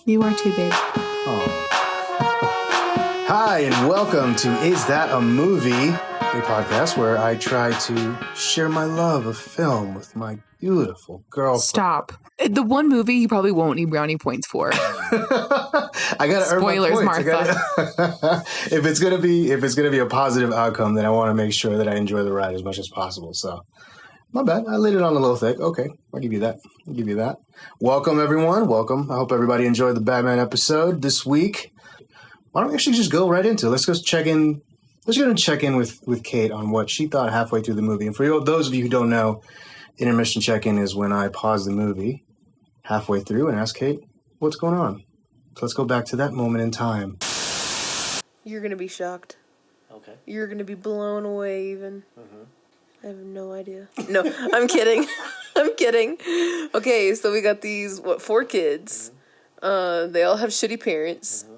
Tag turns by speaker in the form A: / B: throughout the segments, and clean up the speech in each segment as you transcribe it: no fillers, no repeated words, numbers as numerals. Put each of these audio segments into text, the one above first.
A: You are too, babe.
B: Oh. Hi, and welcome to Is That a Movie? A podcast where I try to share my love of film with my beautiful girlfriend.
A: Stop. The one movie you probably won't need brownie points for.
B: I gotta
A: Spoilers,
B: earn my points.
A: Martha.
B: If it's gonna be a positive outcome, then I want to make sure that I enjoy the ride as much as possible. So, my bad. I laid it on a little thick. Okay, I'll give you that. Welcome, everyone. Welcome. I hope everybody enjoyed the Batman episode this week. Why don't we actually just go right into it? Let's go check in. Let's go and check in with Kate on what she thought halfway through the movie. And for those of you who don't know, intermission check-in is when I pause the movie halfway through and ask Kate, what's going on? So let's go back to that moment in time.
C: You're going to be shocked.
B: Okay.
C: You're going to be blown away even. Mm-hmm. I have no idea. No, I'm kidding. I'm kidding. Okay, so we got these, 4 kids. Mm-hmm. They all have shitty parents. Mm-hmm.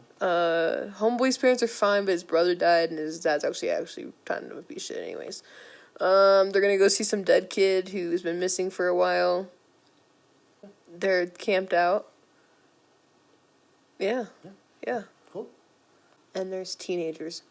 C: Homeboy's parents are fine, but his brother died, and his dad's actually kind of a piece of shit anyways. They're gonna go see some dead kid who's been missing for a while. They're camped out. Yeah.
B: Cool.
C: And there's teenagers.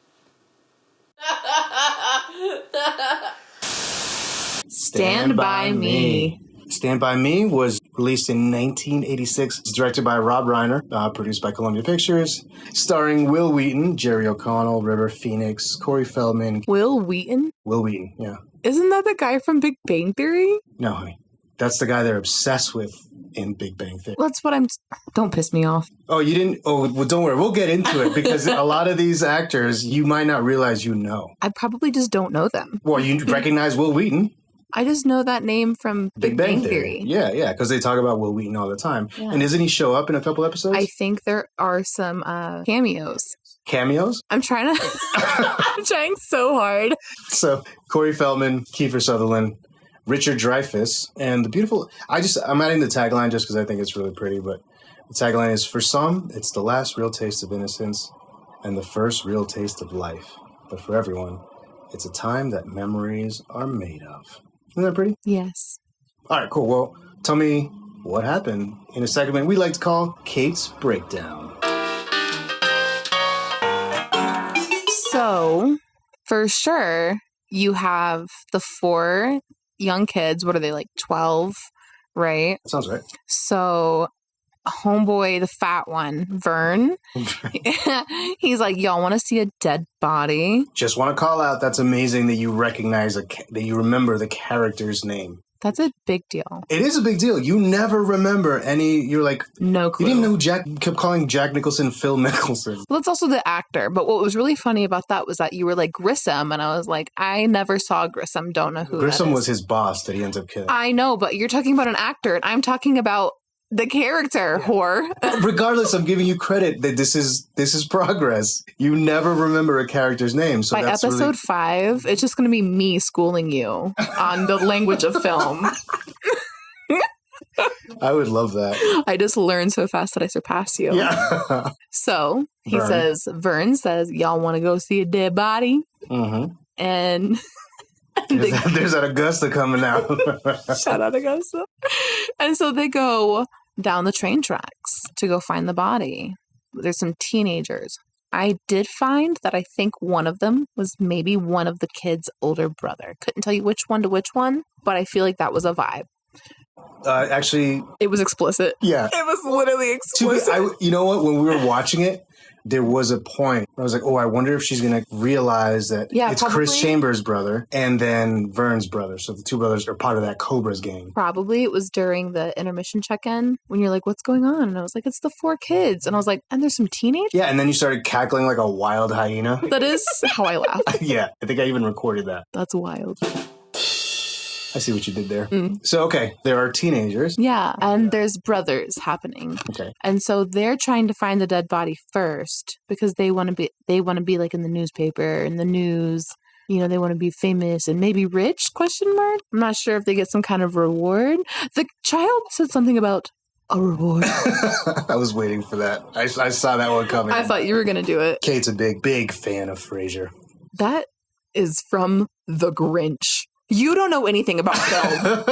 A: Stand By Me.
B: Stand By Me was released in 1986. It's directed by Rob Reiner, produced by Columbia Pictures, starring Will Wheaton, Jerry O'Connell, River Phoenix, Corey Feldman.
A: Will Wheaton?
B: Will Wheaton, yeah.
A: Isn't that the guy from Big Bang Theory?
B: No, honey. That's the guy they're obsessed with in Big Bang Theory.
A: That's what Don't piss me off.
B: Oh, you didn't? Oh, well, don't worry. We'll get into it because a lot of these actors, you might not realize you know.
A: I probably just don't know them.
B: Well, you recognize Will Wheaton.
A: I just know that name from Big Bang Theory.
B: Yeah, because they talk about Will Wheaton all the time.
A: Yeah.
B: And doesn't he show up in a couple episodes?
A: I think there are some cameos.
B: Cameos?
A: I'm trying so hard.
B: So, Corey Feldman, Kiefer Sutherland, Richard Dreyfuss, and the beautiful... I'm adding the tagline just because I think it's really pretty, but the tagline is, for some, it's the last real taste of innocence and the first real taste of life. But for everyone, it's a time that memories are made of. Isn't that pretty?
A: Yes.
B: All right, cool. Well, tell me what happened in a segment we like to call Kate's Breakdown.
A: So, for sure, you have the 4 young kids. What are they, like 12, right?
B: That sounds right.
A: So, homeboy, the fat one, Vern, he's like, y'all want to see a dead body?
B: Just want to call out, that's amazing that you recognize, that you remember the character's name.
A: That's a big deal.
B: It is a big deal. You never remember you're like...
A: No clue.
B: You didn't even know who kept calling Jack Nicholson Phil Mickelson.
A: Well, that's also the actor. But what was really funny about that was that you were like, Grissom. And I was like, I never saw Grissom. Don't know who
B: Grissom
A: that is.
B: was his boss that he ends up killing.
A: I know, but you're talking about an actor. And I'm talking about the character, whore.
B: Regardless, I'm giving you credit that this is progress. You never remember a character's name. So
A: by
B: that's
A: episode 5, it's just going to be me schooling you on the language of film.
B: I would love that.
A: I just learned so fast that I surpass you.
B: Yeah.
A: So Vern says, y'all want to go see a dead body?
B: Mm-hmm.
A: And
B: there's that Augusta coming out.
A: Shout out Augusta. And so they go down the train tracks to go find the body. There's some teenagers. I did find that I think one of them was maybe one of the kids' older brother. Couldn't tell you which one to which one, but I feel like that was a vibe.
B: Actually...
A: It was explicit.
B: Yeah.
A: It was literally explicit.
B: You know what? When we were watching it, there was a point where I was like, oh, I wonder if she's going to realize that it's probably Chris Chambers' brother and then Vern's brother. So the 2 brothers are part of that Cobra's gang.
A: Probably. It was during the intermission check-in when you're like, what's going on? And I was like, it's the 4 kids. And I was like, and there's some teenagers?
B: Yeah, and then you started cackling like a wild hyena.
A: That is how I laugh.
B: Yeah, I think I even recorded that.
A: That's wild.
B: I see what you did there. So, okay, there are teenagers.
A: Yeah, and there's brothers happening.
B: Okay.
A: And so they're trying to find the dead body first because they want to be like in the newspaper, in the news. You know, they want to be famous and maybe rich, ? I'm not sure if they get some kind of reward. The child said something about a reward.
B: I was waiting for that. I saw that one coming.
A: I thought you were going to do it.
B: Kate's a big fan of Frasier.
A: That is from The Grinch. You don't know anything about film.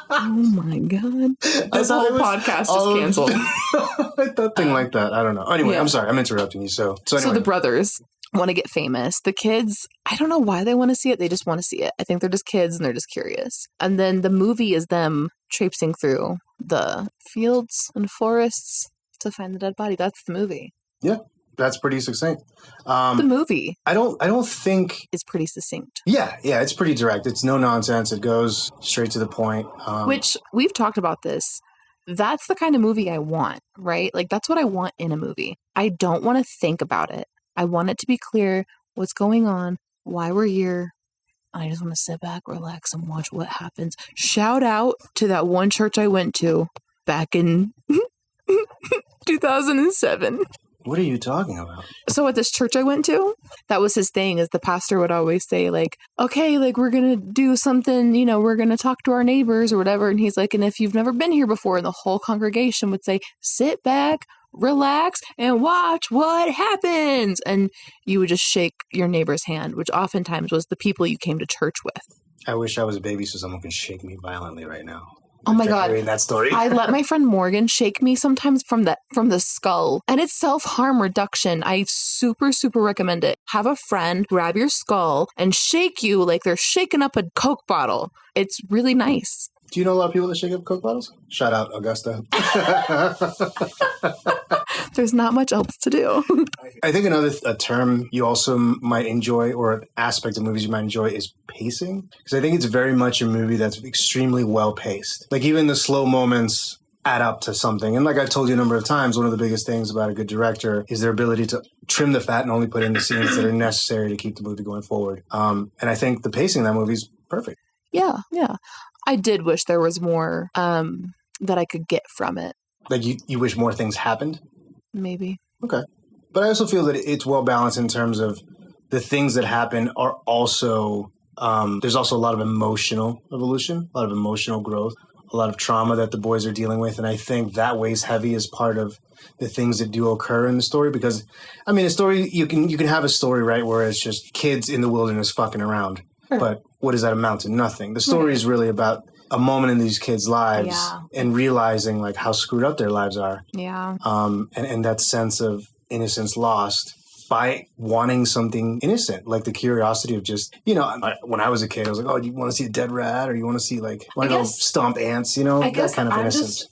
A: Oh my God. This whole podcast is canceled.
B: I thought thing like that. I don't know. Anyway, I'm sorry. I'm interrupting you. So anyway.
A: The brothers want to get famous. The kids, I don't know why they want to see it. They just want to see it. I think they're just kids and they're just curious. And then the movie is them traipsing through the fields and forests to find the dead body. That's the movie.
B: Yeah, that's pretty succinct.
A: The movie.
B: I don't think
A: is pretty succinct.
B: Yeah, it's pretty direct. It's no nonsense. It goes straight to the point.
A: Which we've talked about this. That's the kind of movie I want, right? Like that's what I want in a movie. I don't want to think about it. I want it to be clear what's going on, why we're here. I just want to sit back, relax, and watch what happens. Shout out to that one church I went to back in 2007.
B: What are you talking about?
A: So at this church I went to, that was his thing, is the pastor would always say, like, okay, like, we're going to do something, you know, we're going to talk to our neighbors or whatever. And he's like, and if you've never been here before, and the whole congregation would say, sit back, relax, and watch what happens. And you would just shake your neighbor's hand, which oftentimes was the people you came to church with.
B: I wish I was a baby so someone can shake me violently right now.
A: Oh my God.
B: Hearing that story.
A: I let my friend Morgan shake me sometimes from the skull. And it's self-harm reduction. I super, super recommend it. Have a friend grab your skull and shake you like they're shaking up a Coke bottle. It's really nice.
B: Do you know a lot of people that shake up Coke bottles? Shout out, Augusta.
A: There's not much else to do.
B: I think a term you also might enjoy, or an aspect of movies you might enjoy, is pacing. Because I think it's very much a movie that's extremely well paced. Like even the slow moments add up to something. And like I've told you a number of times, one of the biggest things about a good director is their ability to trim the fat and only put in the scenes that are necessary to keep the movie going forward. And I think the pacing of that movie is perfect.
A: Yeah. I did wish there was more that I could get from it.
B: Like you wish more things happened?
A: Maybe.
B: Okay. But I also feel that it's well balanced in terms of the things that happen are also, there's also a lot of emotional evolution, a lot of emotional growth, a lot of trauma that the boys are dealing with. And I think that weighs heavy as part of the things that do occur in the story. Because, I mean, a story, you can have a story, right, where it's just kids in the wilderness fucking around. Sure. But what does that amount to? Nothing. The story is really about a moment in these kids' lives and realizing like how screwed up their lives are.
A: Yeah.
B: And that sense of innocence lost by wanting something innocent, like the curiosity of just, you know, when I was a kid, I was like, oh, do you want to see a dead rat, or you want to see like, want to go stomp ants, you know, that kind of innocence.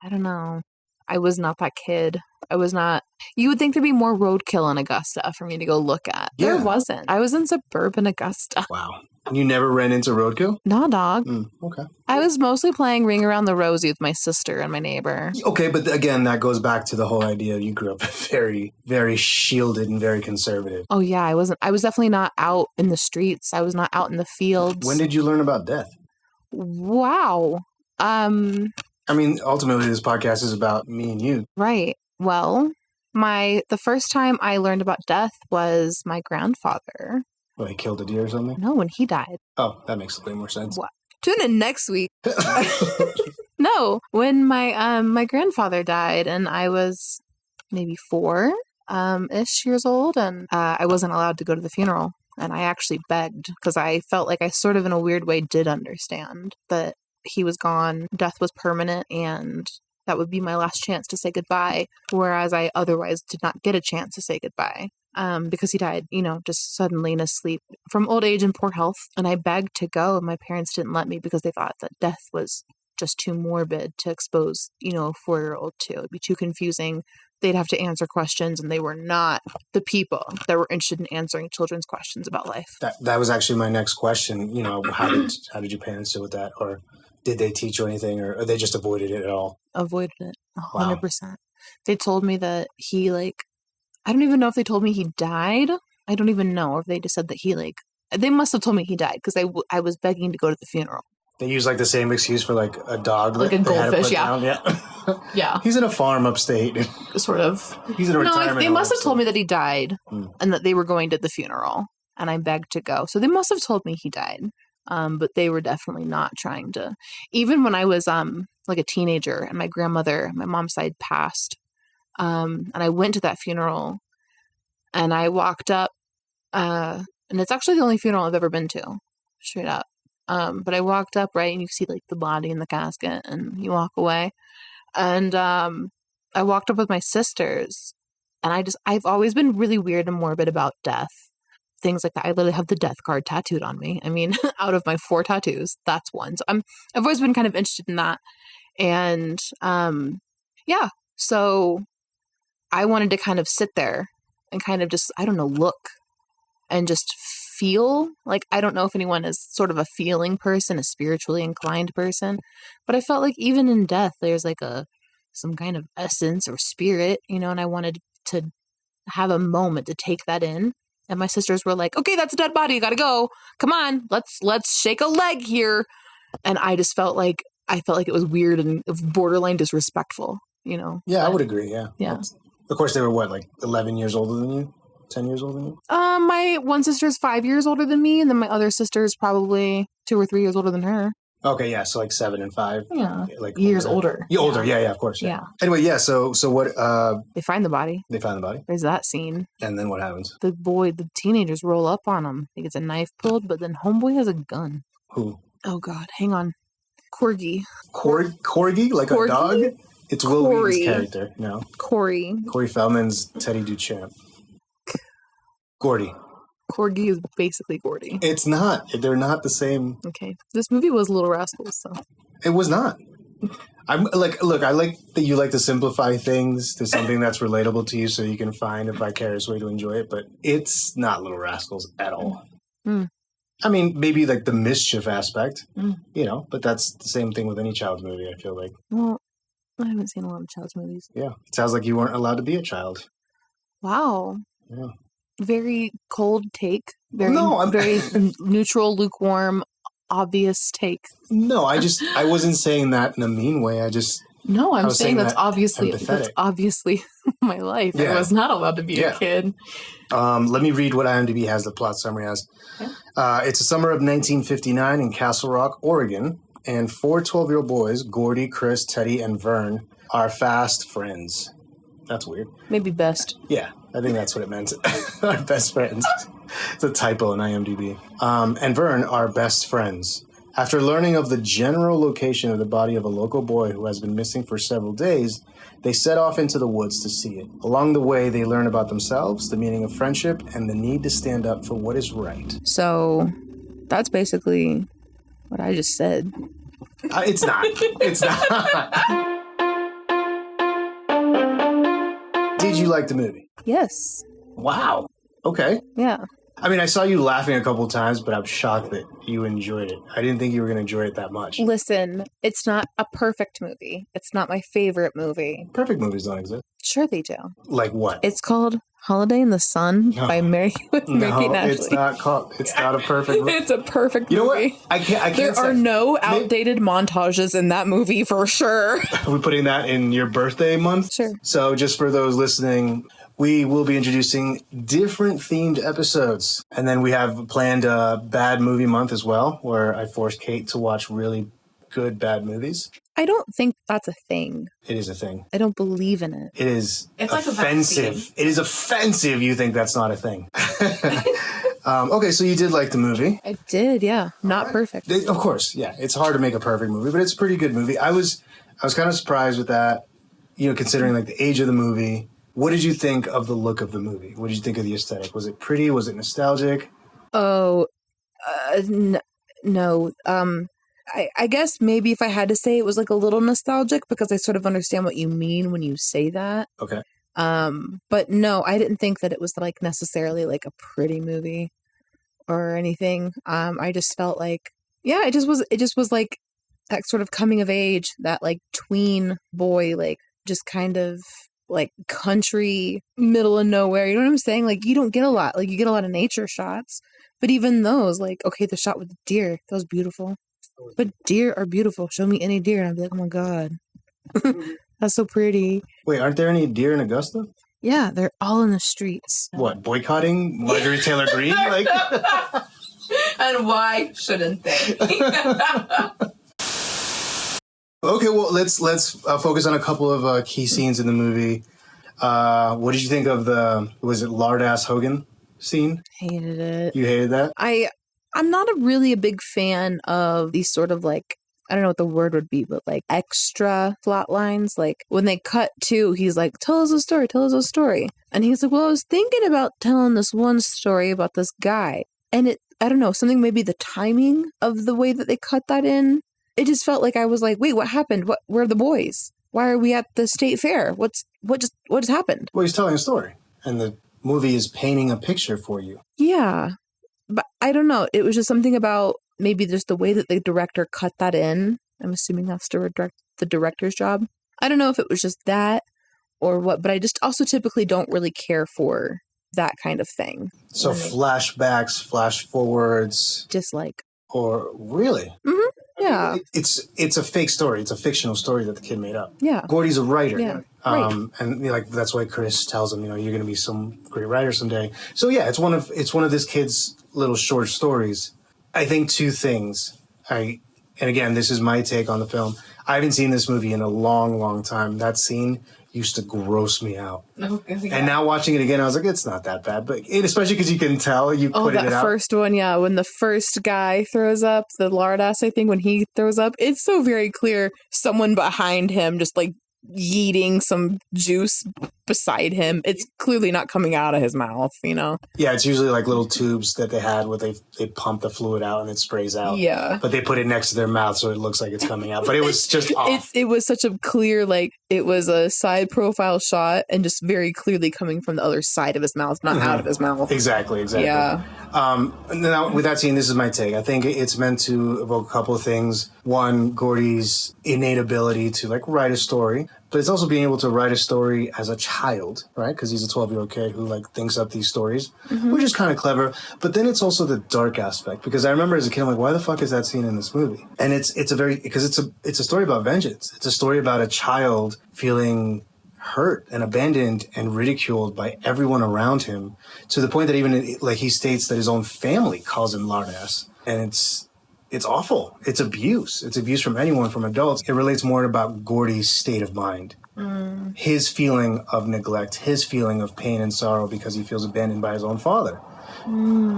A: I don't know. I was not that kid. I was not. You would think there'd be more roadkill in Augusta for me to go look at. Yeah. There wasn't. I was in suburban Augusta.
B: Wow. You never ran into roadkill?
A: No, dog.
B: Okay.
A: I was mostly playing Ring Around the Rosie with my sister and my neighbor.
B: Okay, but again, that goes back to the whole idea you grew up very, very shielded and very conservative.
A: Oh, yeah. I was definitely not out in the streets. I was not out in the fields.
B: When did you learn about death?
A: Wow.
B: I mean, ultimately, this podcast is about me and you.
A: Right. Well, the first time I learned about death was my grandfather.
B: Well, he killed a deer or something?
A: No, when he died.
B: Oh, that makes way more sense.
A: What? Tune in next week. No, when my grandfather died, and I was maybe 4-ish years old, and I wasn't allowed to go to the funeral. And I actually begged, because I felt like I sort of in a weird way did understand that he was gone, death was permanent, and that would be my last chance to say goodbye, whereas I otherwise did not get a chance to say goodbye. Because he died, you know, just suddenly in his sleep from old age and poor health. And I begged to go, and my parents didn't let me because they thought that death was just too morbid to expose, you know, a 4-year-old to. It'd be too confusing. They'd have to answer questions, and they were not the people that were interested in answering children's questions about life.
B: That was actually my next question. You know, how did your parents deal with that? Or did they teach you anything, or they just avoided it at all?
A: Avoided it, 100%. Wow. They told me that he, like, I don't even know if they told me he died. I don't even know if they just said that he, like, they must have told me he died, because I was begging to go to the funeral.
B: They use, like, the same excuse for, like, a dog.
A: Like a goldfish, yeah. Yeah.
B: He's in a farm upstate.
A: Sort of.
B: He's in a retirement home.
A: They must have told me that he died and that they were going to the funeral, and I begged to go. So they must have told me he died. But they were definitely not trying to. Even when I was, like, a teenager and my grandmother, my mom's side, passed, and I went to that funeral, and I walked up, and it's actually the only funeral I've ever been to, straight up. But I walked up, right, and you see like the body in the casket, and you walk away. And I walked up with my sisters, and I've always been really weird and morbid about death. Things like that. I literally have the death card tattooed on me. I mean, out of my 4 tattoos, that's one. So I've always been kind of interested in that. And yeah, so I wanted to kind of sit there and kind of just, I don't know, look and just feel. Like, I don't know if anyone is sort of a feeling person, a spiritually inclined person, but I felt like even in death, there's like some kind of essence or spirit, you know, and I wanted to have a moment to take that in. And my sisters were like, okay, that's a dead body. You got to go. Come on. Let's shake a leg here. And I just felt like it was weird and borderline disrespectful, you know?
B: Yeah, I would agree. Yeah.
A: Yeah.
B: Of course, they were what, like 11 years older than you? 10 years older than you?
A: My one sister is 5 years older than me. And then my other sister is probably 2 or 3 years older than her.
B: Okay, yeah, so like 7 and 5.
A: Yeah.
B: Like
A: years older.
B: Yeah, older. Yeah, of course.
A: Yeah.
B: Anyway, yeah, so what,
A: They find the body.
B: they find the body.
A: There's that scene.
B: And then what happens?
A: The teenagers roll up on him. He gets a knife pulled, but then homeboy has a gun.
B: Who?
A: Oh, God. Hang on. Corgi.
B: Corgi? Like
A: Corgi?
B: a dog? It's Will
A: Corey.
B: Wheaton's character. No.
A: Corey.
B: Corey Feldman's Teddy Duchamp. Gordy.
A: Corgi is basically Gordy.
B: It's not. They're not the same.
A: Okay. This movie was Little Rascals, so.
B: It was not. I'm like, look, I like that you like to simplify things to something that's relatable to you so you can find a vicarious way to enjoy it, but it's not Little Rascals at all.
A: Mm.
B: I mean, maybe like the mischief aspect, you know, but that's the same thing with any child's movie, I feel like.
A: Well, I haven't seen a lot of child's movies.
B: Yeah. It sounds like you weren't allowed to be a child.
A: Wow.
B: Yeah.
A: Very cold take. Very,
B: No, I'm
A: very neutral, lukewarm, obvious take.
B: No, I wasn't saying that in a mean way.
A: No, I'm
B: was
A: saying
B: saying
A: that's
B: that
A: obviously my life.
B: Yeah.
A: I was not allowed to be
B: Yeah.
A: a kid.
B: Let me read what IMDb has the plot summary as. It's the summer of 1959 in Castle Rock, Oregon, and 4 12-year-old boys, Gordy, Chris, Teddy, and Vern, are fast friends. That's weird.
A: Maybe best.
B: Yeah, I think that's what it meant. Our best friends. It's a typo in IMDb. And Vern are best friends. After learning of the general location of the body of a local boy who has been missing for several days, they set off into the woods to see it. Along the way, they learn about themselves, the meaning of friendship, and the need to stand up for what is right.
A: So that's basically what I just said.
B: It's not. It's not. Did you like the movie?
A: Yes.
B: Wow. Okay.
A: Yeah.
B: I mean, I saw you laughing a couple of times, but I'm shocked that you enjoyed it. I didn't think you were going to enjoy it that much.
A: Listen, it's not a perfect movie. It's not my favorite movie.
B: Perfect movies don't exist.
A: Sure they do.
B: Like what?
A: It's called Holiday in the Sun by Mary with Mickey and Ashley.
B: It's not called. It's not a perfect movie.
A: It's a perfect
B: You know
A: movie.
B: what? I can't
A: There
B: say.
A: are no outdated montages in that movie for sure.
B: Are we putting that in your birthday month?
A: Sure.
B: So just for those listening, we will be introducing different themed episodes. And then we have planned a bad movie month as well, where I forced Kate to watch really good bad movies.
A: I don't think that's a thing.
B: It is a thing.
A: I don't believe in it.
B: It is
A: It's like a
B: offensive.
A: vaccine.
B: It is offensive you think that's not a thing. Okay, so you did like the movie.
A: I did, yeah. Not perfect.
B: Of course, yeah. It's hard to make a perfect movie, but it's a pretty good movie. I was kind of surprised with that, you know, considering like the age of the movie. What did you think of the look of the movie? What did you think of the aesthetic? Was it pretty? Was it nostalgic?
A: Oh, no. I guess maybe if I had to say it was like a little nostalgic because I sort of understand what you mean when you say that.
B: Okay.
A: But no, I didn't think that it was like necessarily like a pretty movie or anything. I just felt like, yeah, it just was like that sort of coming of age, that like tween boy, like just kind of like country, middle of nowhere. You know what I'm saying? Like you don't get a lot, like you get a lot of nature shots, but even those, like, okay, the shot with the deer, that was beautiful. But deer are beautiful. Show me any deer and I'll be like, oh my God, that's so pretty.
B: Wait, aren't there any deer in Augusta?
A: Yeah, they're all in the streets.
B: What, boycotting Marjorie Taylor Greene? Like,
A: And why shouldn't they?
B: okay, well, let's focus on a couple of key scenes in the movie. What did you think of was it Lard Ass Hogan scene?
A: Hated it.
B: You hated that?
A: I I'm not really a big fan of these sort of like, I don't know what the word would be, but like extra plot lines. Like when they cut to, he's like, tell us a story, tell us a story. And he's like, well, I was thinking about telling this one story about this guy. And I don't know, something maybe the timing of the way that they cut that in. It just felt like I was like, wait, what happened? Where are the boys? Why are we at the state fair? What just happened?
B: Well, he's telling a story, and the movie is painting a picture for you.
A: Yeah. But I don't know. It was just something about maybe just the way that the director cut that in. I'm assuming that's the director's job. I don't know if it was just that or what, but I just also typically don't really care for that kind of thing.
B: So flashbacks, flash forwards.
A: Dislike.
B: Or really?
A: Mm-hmm. Yeah.
B: It's a fake story. It's a fictional story that the kid made up.
A: Yeah.
B: Gordy's a writer.
A: Yeah. Right.
B: And like that's why Chris tells him, you're going to be some great writer someday. So yeah, it's one of this kid's little short stories. I think two things. And again, this is my take on the film. I haven't seen this movie in a long, long time. That scene used to gross me out. Okay. And now watching it again, I was like, it's not that bad. But especially because you can tell put it out. Oh, that
A: first one, yeah. When the first guy throws up, the lardass, I think, when he throws up, it's so very clear someone behind him just like yeeting some juice beside him. It's clearly not coming out of his mouth,
B: Yeah, it's usually like little tubes that they had where they pump the fluid out and it sprays out.
A: Yeah.
B: But they put it next to their mouth so it looks like it's coming out. But it was just off.
A: It was such a clear, like, it was a side profile shot and just very clearly coming from the other side of his mouth, not out of his mouth.
B: Exactly.
A: Yeah.
B: And now with that scene, this is my take. I think it's meant to evoke a couple of things. One, Gordy's innate ability to like write a story, but it's also being able to write a story as a child, right? Because he's a 12-year-old kid who like thinks up these stories, which is kind of clever. But then it's also the dark aspect, because I remember as a kid, I'm like, why the fuck is that scene in this movie? And it's a story about vengeance. It's a story about a child feeling hurt and abandoned and ridiculed by everyone around him, to the point that even like he states that his own family calls him lardass. And it's awful. It's abuse. It's abuse from anyone, from adults. It relates more about Gordy's state of mind. His feeling of neglect, his feeling of pain and sorrow because he feels abandoned by his own father.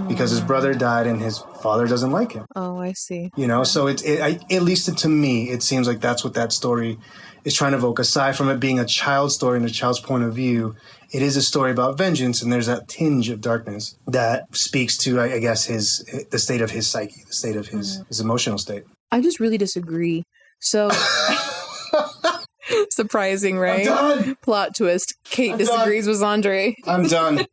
B: Because his brother died and his father doesn't like him.
A: Oh, I see.
B: So at least to me, it seems like that's what that story is trying to evoke. Aside from it being a child's story and a child's point of view, it is a story about vengeance, and there's that tinge of darkness that speaks to, I guess, the state of his psyche, the state of his emotional state.
A: I just really disagree. So surprising, right?
B: I'm done.
A: Plot twist. Kate disagrees with Xandre.
B: I'm done.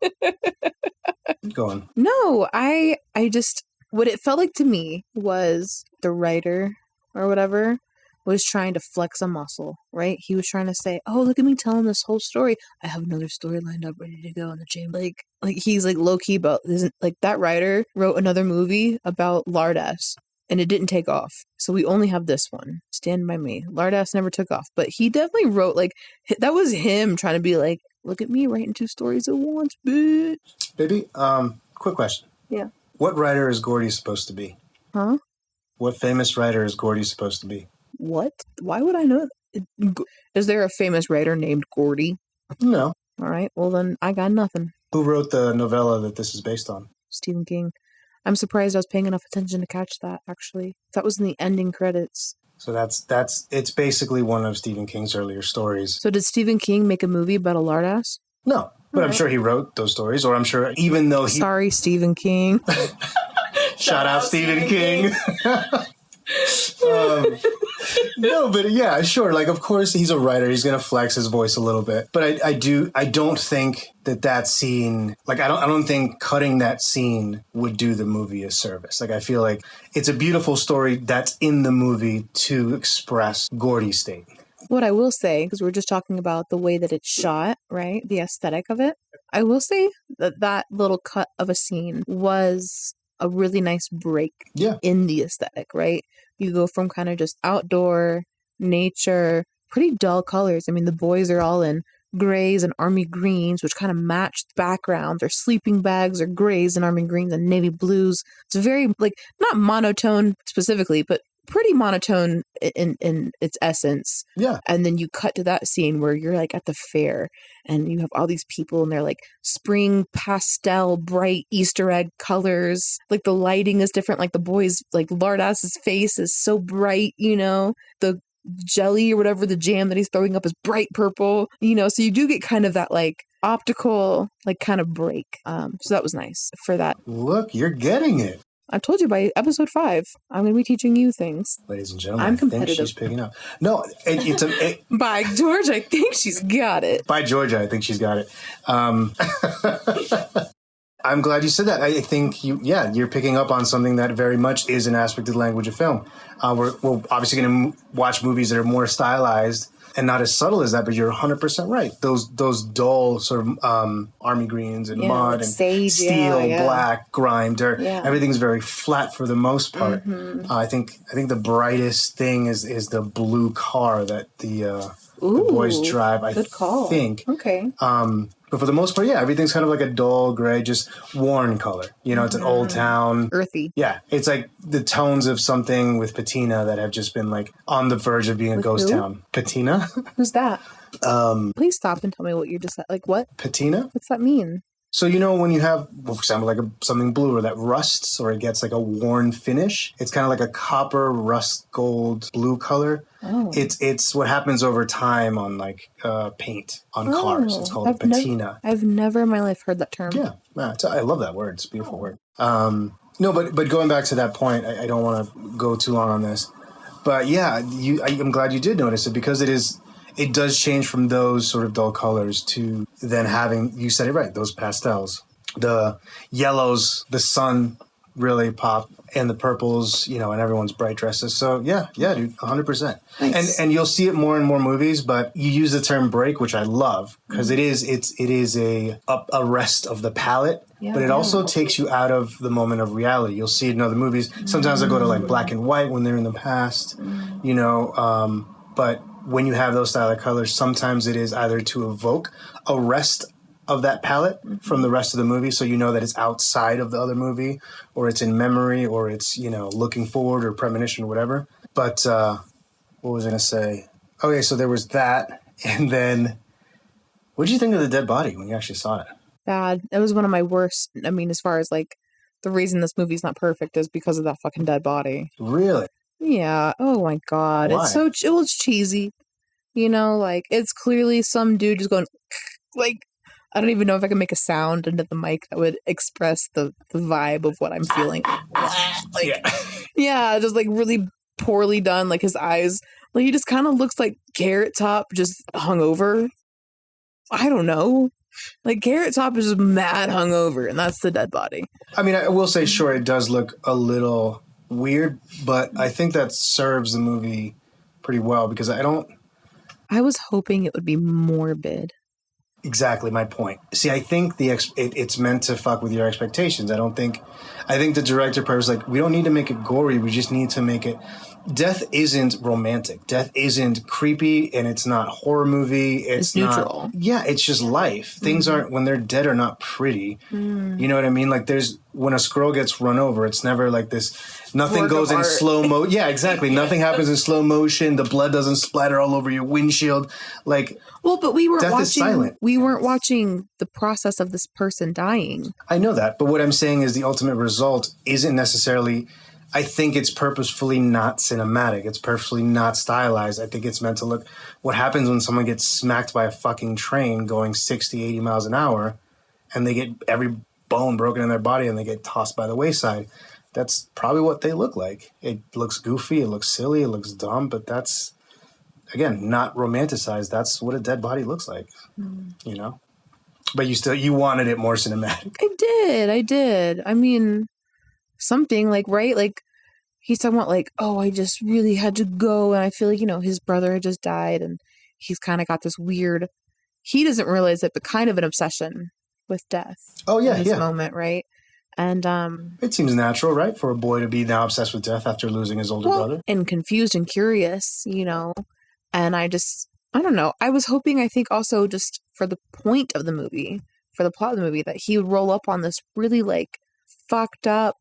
B: Go on.
A: No, I just, what it felt like to me was the writer or whatever was trying to flex a muscle, right? He was trying to say, oh, look at me telling this whole story. I have another story lined up ready to go in the chamber. Like he's like low key about, isn't like that writer wrote another movie about lardass and it didn't take off. So we only have this one. Stand by me. Lardass never took off, but he definitely wrote like, that was him trying to be like, look at me writing two stories at once, bitch.
B: Baby, quick question.
A: Yeah.
B: What writer is Gordy supposed to be?
A: Huh?
B: What famous writer is Gordy supposed to be?
A: What? Why would I know? Is there a famous writer named Gordy?
B: No.
A: All right. Well, then I got nothing.
B: Who wrote the novella that this is based on?
A: Stephen King. I'm surprised I was paying enough attention to catch that, actually. That was in the ending credits.
B: So it's basically one of Stephen King's earlier stories.
A: So did Stephen King make a movie about a lardass?
B: No. But I'm sure he wrote those stories, or I'm sure even though he...
A: Sorry, Stephen King.
B: Shout out Stephen King. No, but yeah, sure. Like, of course, he's a writer. He's going to flex his voice a little bit. But I don't think that scene, like, I don't think cutting that scene would do the movie a service. Like, I feel like it's a beautiful story that's in the movie to express Gordy's state.
A: What I will say, because we're just talking about the way that it's shot, right? The aesthetic of it. I will say that little cut of a scene was a really nice break in the aesthetic, right? You go from kind of just outdoor, nature, pretty dull colors. I mean, the boys are all in grays and army greens, which kind of match the background. Their sleeping bags are grays and army greens and navy blues. It's very, like, not monotone specifically, but pretty monotone in its essence.
B: Yeah.
A: And then you cut to that scene where you're like at the fair and you have all these people and they're like spring pastel bright Easter egg colors. Like the lighting is different. Like the boy's like Lardass's face is so bright, the jelly or whatever the jam that he's throwing up is bright purple, so you do get kind of that like optical like kind of break. So that was nice for that.
B: Look, you're getting it.
A: I told you by episode 5, I'm going to be teaching you things.
B: Ladies and gentlemen,
A: I'm competitive.
B: I think she's picking up. No,
A: By George, I think she's got it.
B: By Georgia, I think she's got it. I'm glad you said that. I think you're picking up on something that very much is an aspect of the language of film. We're obviously going to watch movies that are more stylized and not as subtle as that, but you're 100% right. Those dull sort of army greens and mud and
A: sage,
B: steel, black, grime, dirt.
A: Yeah.
B: Everything's very flat for the most part. Mm-hmm. I think the brightest thing is the blue car that the boys drive.
A: Good call.
B: Think.
A: Okay.
B: But for the most part, everything's kind of like a dull gray, just worn color. It's an old town.
A: Earthy.
B: Yeah. It's like the tones of something with patina that have just been like on the verge of being a ghost town. Patina?
A: Who's that? Please stop and tell me what you just said. Like what?
B: Patina?
A: What's that mean?
B: So, when you have, for example, like something blue or that rusts or it gets like a worn finish, it's kind of like a copper, rust, gold, blue color. Oh. It's what happens over time on like paint on cars. It's called patina.
A: I've never in my life heard that term.
B: Yeah. I love that word. It's a beautiful word. No, but going back to that point, I don't want to go too long on this. But yeah, I'm glad you did notice it because it does change from those sort of dull colors to then having, you said it right, those pastels. The yellows, the sun really pop, and the purples, and everyone's bright dresses. So yeah, dude, 100%. Nice. And you'll see it more in more movies, but you use the term break, which I love, because it is a rest of the palette, but it also takes you out of the moment of reality. You'll see it in other movies. Sometimes I go to like black and white when they're in the past, but when you have those style of colors, sometimes it is either to evoke a rest of that palette from the rest of the movie, so that it's outside of the other movie, or it's in memory, or it's, looking forward or premonition or whatever. But what was I going to say? Okay, so there was that, and then what did you think of the dead body when you actually saw it?
A: Bad. It was one of my worst. I mean, as far as like the reason this movie's not perfect is because of that fucking dead body.
B: Really?
A: Yeah. Oh my God.
B: Why?
A: It's cheesy. Like it's clearly some dude just going like, I don't even know if I can make a sound into the mic that would express the vibe of what I'm feeling. Just like really poorly done. Like his eyes, like he just kind of looks like Carrot Top just hungover. I don't know. Like Carrot Top is just mad hungover, and that's the dead body. I
B: mean, I will say, sure, it does look a little weird, but I think that serves the movie pretty well because
A: I was hoping it would be morbid.
B: Exactly my point. See, I think it's meant to fuck with your expectations. I think the director purpose, like, we don't need to make it gory. We just need to make it. Death isn't romantic. Death isn't creepy, and it's not horror movie. It's
A: neutral.
B: It's just life. Things aren't, when they're dead, are not pretty. You know what I mean? Like when a squirrel gets run over, it's never like this. Nothing
A: Work
B: goes
A: of
B: in
A: art.
B: slow mo. Yeah, exactly. Nothing happens in slow motion. The blood doesn't splatter all over your windshield. Like,
A: well, but we weren't
B: death
A: watching.
B: Is silent.
A: We weren't watching the process of this person dying.
B: I know that, but what I'm saying is the ultimate result isn't necessarily. I think it's purposefully not cinematic. It's purposefully not stylized. I think it's meant to look. What happens when someone gets smacked by a fucking train going 60, 80 miles an hour, and they get every bone broken in their body and they get tossed by the wayside? That's probably what they look like. It looks goofy. It looks silly. It looks dumb. But that's, again, not romanticized. That's what a dead body looks like, But you wanted it more cinematic.
A: I did. I mean, something like, right? Like, he's talking about like, oh, I just really had to go. And I feel like, his brother had just died. And he's kind of got this weird, he doesn't realize it, but kind of an obsession with death.
B: Oh, yeah,
A: in this moment, right? And
B: it seems natural, right, for a boy to be now obsessed with death after losing his older brother.
A: And confused and curious, And I don't know. I was hoping, I think also just for the point of the movie, for the plot of the movie, that he would roll up on this really like fucked up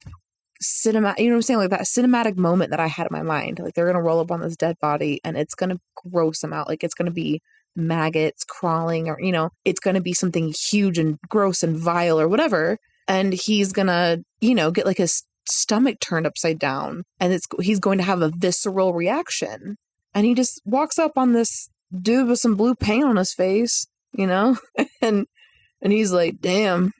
A: cinematic, you know what I'm saying? Like that cinematic moment that I had in my mind. Like they're going to roll up on this dead body and it's going to gross them out. Like it's going to be maggots crawling or, it's going to be something huge and gross and vile or whatever. And he's going to, get like his stomach turned upside down and he's going to have a visceral reaction. And he just walks up on this dude with some blue paint on his face, and he's like, damn.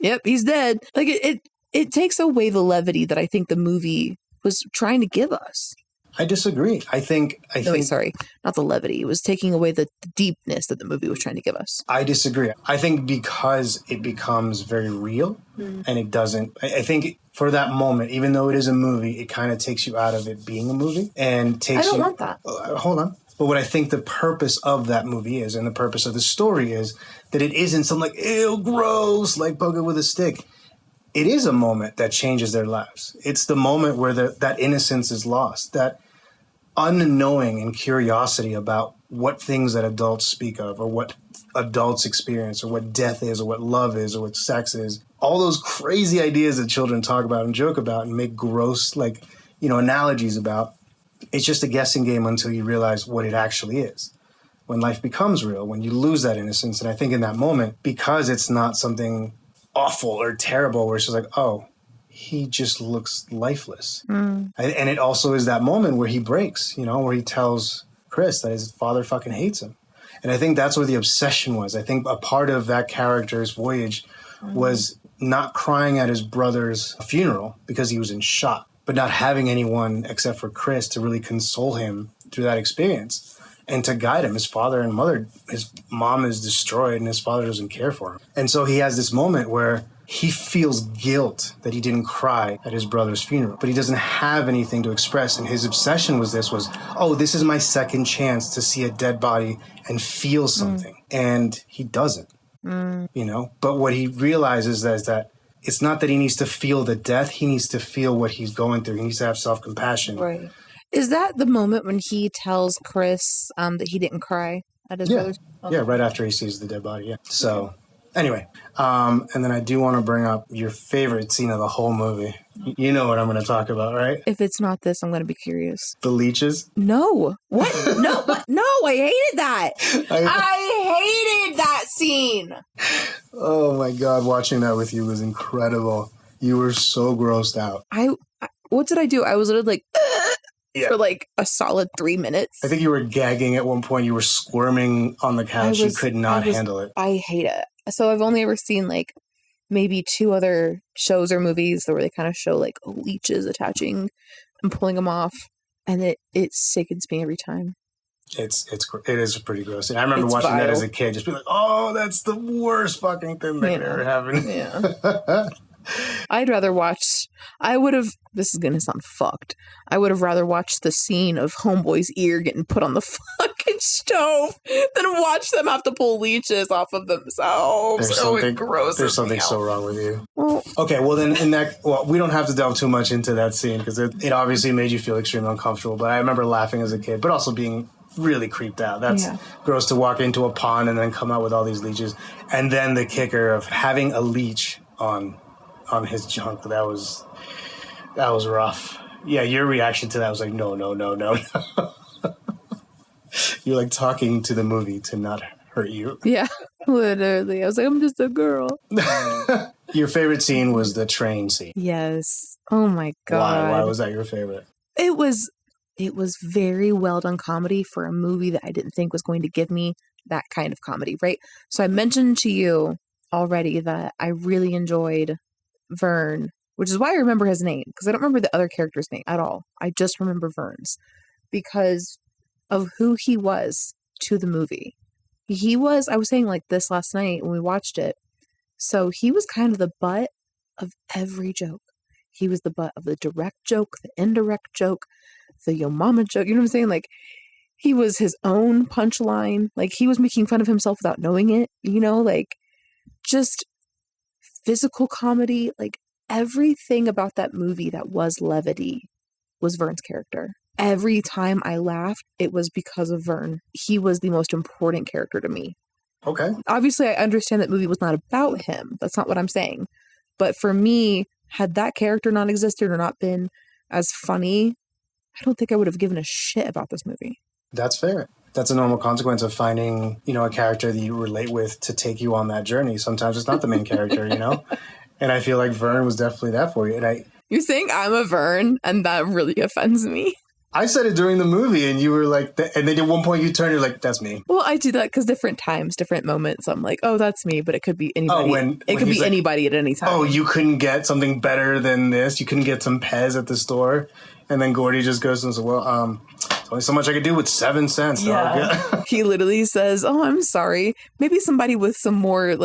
A: Yep, he's dead. Like it takes away the levity that I think the movie was trying to give us.
B: I disagree. I think
A: sorry, not the levity. It was taking away the deepness that the movie was trying to give us.
B: I disagree. I think because it becomes very real and it doesn't, I think for that moment, even though it is a movie, it kind of takes you out of it being a movie and takes you.
A: I don't want that.
B: Hold on. But what I think the purpose of that movie is and the purpose of the story is that it isn't some like, ew, gross, like poke it with a stick. It is a moment that changes their lives. It's the moment where that innocence is lost, that unknowing and curiosity about what things that adults speak of or what adults experience or what death is or what love is or what sex is. All those crazy ideas that children talk about and joke about and make gross, analogies about. It's just a guessing game until you realize what it actually is. When life becomes real, when you lose that innocence. And I think in that moment, because it's not something awful or terrible where it's just like, oh, he just looks lifeless. And it also is that moment where he breaks, where he tells Chris that his father fucking hates him. And I think that's where the obsession was. I think a part of that character's voyage was not crying at his brother's funeral because he was in shock, but not having anyone except for Chris to really console him through that experience and to guide him. His father and mother, his mom is destroyed and his father doesn't care for him. And so he has this moment where he feels guilt that he didn't cry at his brother's funeral, but he doesn't have anything to express. And his obsession was, oh, this is my second chance to see a dead body and feel something. And he doesn't, but what he realizes is that it's not that he needs to feel the death. He needs to feel what he's going through. He needs to have self-compassion.
A: Right. Is that the moment when he tells Chris that he didn't cry at his brother's? Okay.
B: Yeah, right after he sees the dead body. Yeah. So anyway, and then I do want to bring up your favorite scene of the whole movie. You know what I'm going to talk about, right?
A: If it's not this, I'm going to be curious.
B: The leeches?
A: No. What? No, I hated that. I hated that scene.
B: Oh my God, watching that with you was incredible. You were so grossed out.
A: What did I do? I was literally like, for like a solid 3 minutes.
B: I think you were gagging at one point. You were squirming on the couch. You could not handle it.
A: I hate it. So I've only ever seen like maybe 2 other shows or movies where they kind of show like leeches attaching and pulling them off. And it sickens me every time.
B: It is pretty gross. And I remember watching that as a kid, just being like, oh, that's the worst fucking thing that could ever happen.
A: Yeah. This is going to sound fucked. I would have rather watched the scene of Homeboy's ear getting put on the fucking stove than watch them have to pull leeches off of themselves.
B: There's something so wrong with you. Well, okay, well then we don't have to delve too much into that scene because it obviously made you feel extremely uncomfortable. But I remember laughing as a kid, but also being really creeped out. That's gross to walk into a pond and then come out with all these leeches. And then the kicker of having a leech on his junk, that was rough. Yeah, your reaction to that was like, no. You're like talking to the movie to not hurt you.
A: Yeah, literally. I was like, I'm just a girl.
B: Your favorite scene was the train scene.
A: Yes. Oh my God.
B: Why was that your favorite?
A: It was very well done comedy for a movie that I didn't think was going to give me that kind of comedy, right? So I mentioned to you already that I really enjoyed Vern, which is why I remember his name, because I don't remember the other character's name at all. I just remember Vern's because of who he was to the movie. I was saying like this last night when we watched it. So he was kind of the butt of every joke. He was the butt of the direct joke, the indirect joke, the yo mama joke. You know what I'm saying? Like he was his own punchline. Like he was making fun of himself without knowing it, like just physical comedy. Like everything about that movie that was levity was Vern's character. Every time I laughed, it was because of Vern. He was the most important character to me.
B: Okay.
A: Obviously, I understand that movie was not about him. That's not what I'm saying. But for me, had that character not existed or not been as funny, I don't think I would have given a shit about this movie.
B: That's fair. That's a normal consequence of finding, a character that you relate with to take you on that journey. Sometimes it's not the main character, And I feel like Vern was definitely that for you. And
A: You're saying I'm a Vern, and that really offends me.
B: I said it during the movie, and you were like, and then at one point you turn, you're like, that's me.
A: Well, I do that because different times, different moments, I'm like, oh, that's me, but it could be anybody. It could be anybody at any time.
B: Oh, you couldn't get something better than this? You couldn't get some Pez at the store? And then Gordy just goes and says, well, there's only so much I could do with 7 cents.
A: Yeah. He literally says, oh, I'm sorry. Maybe somebody with some more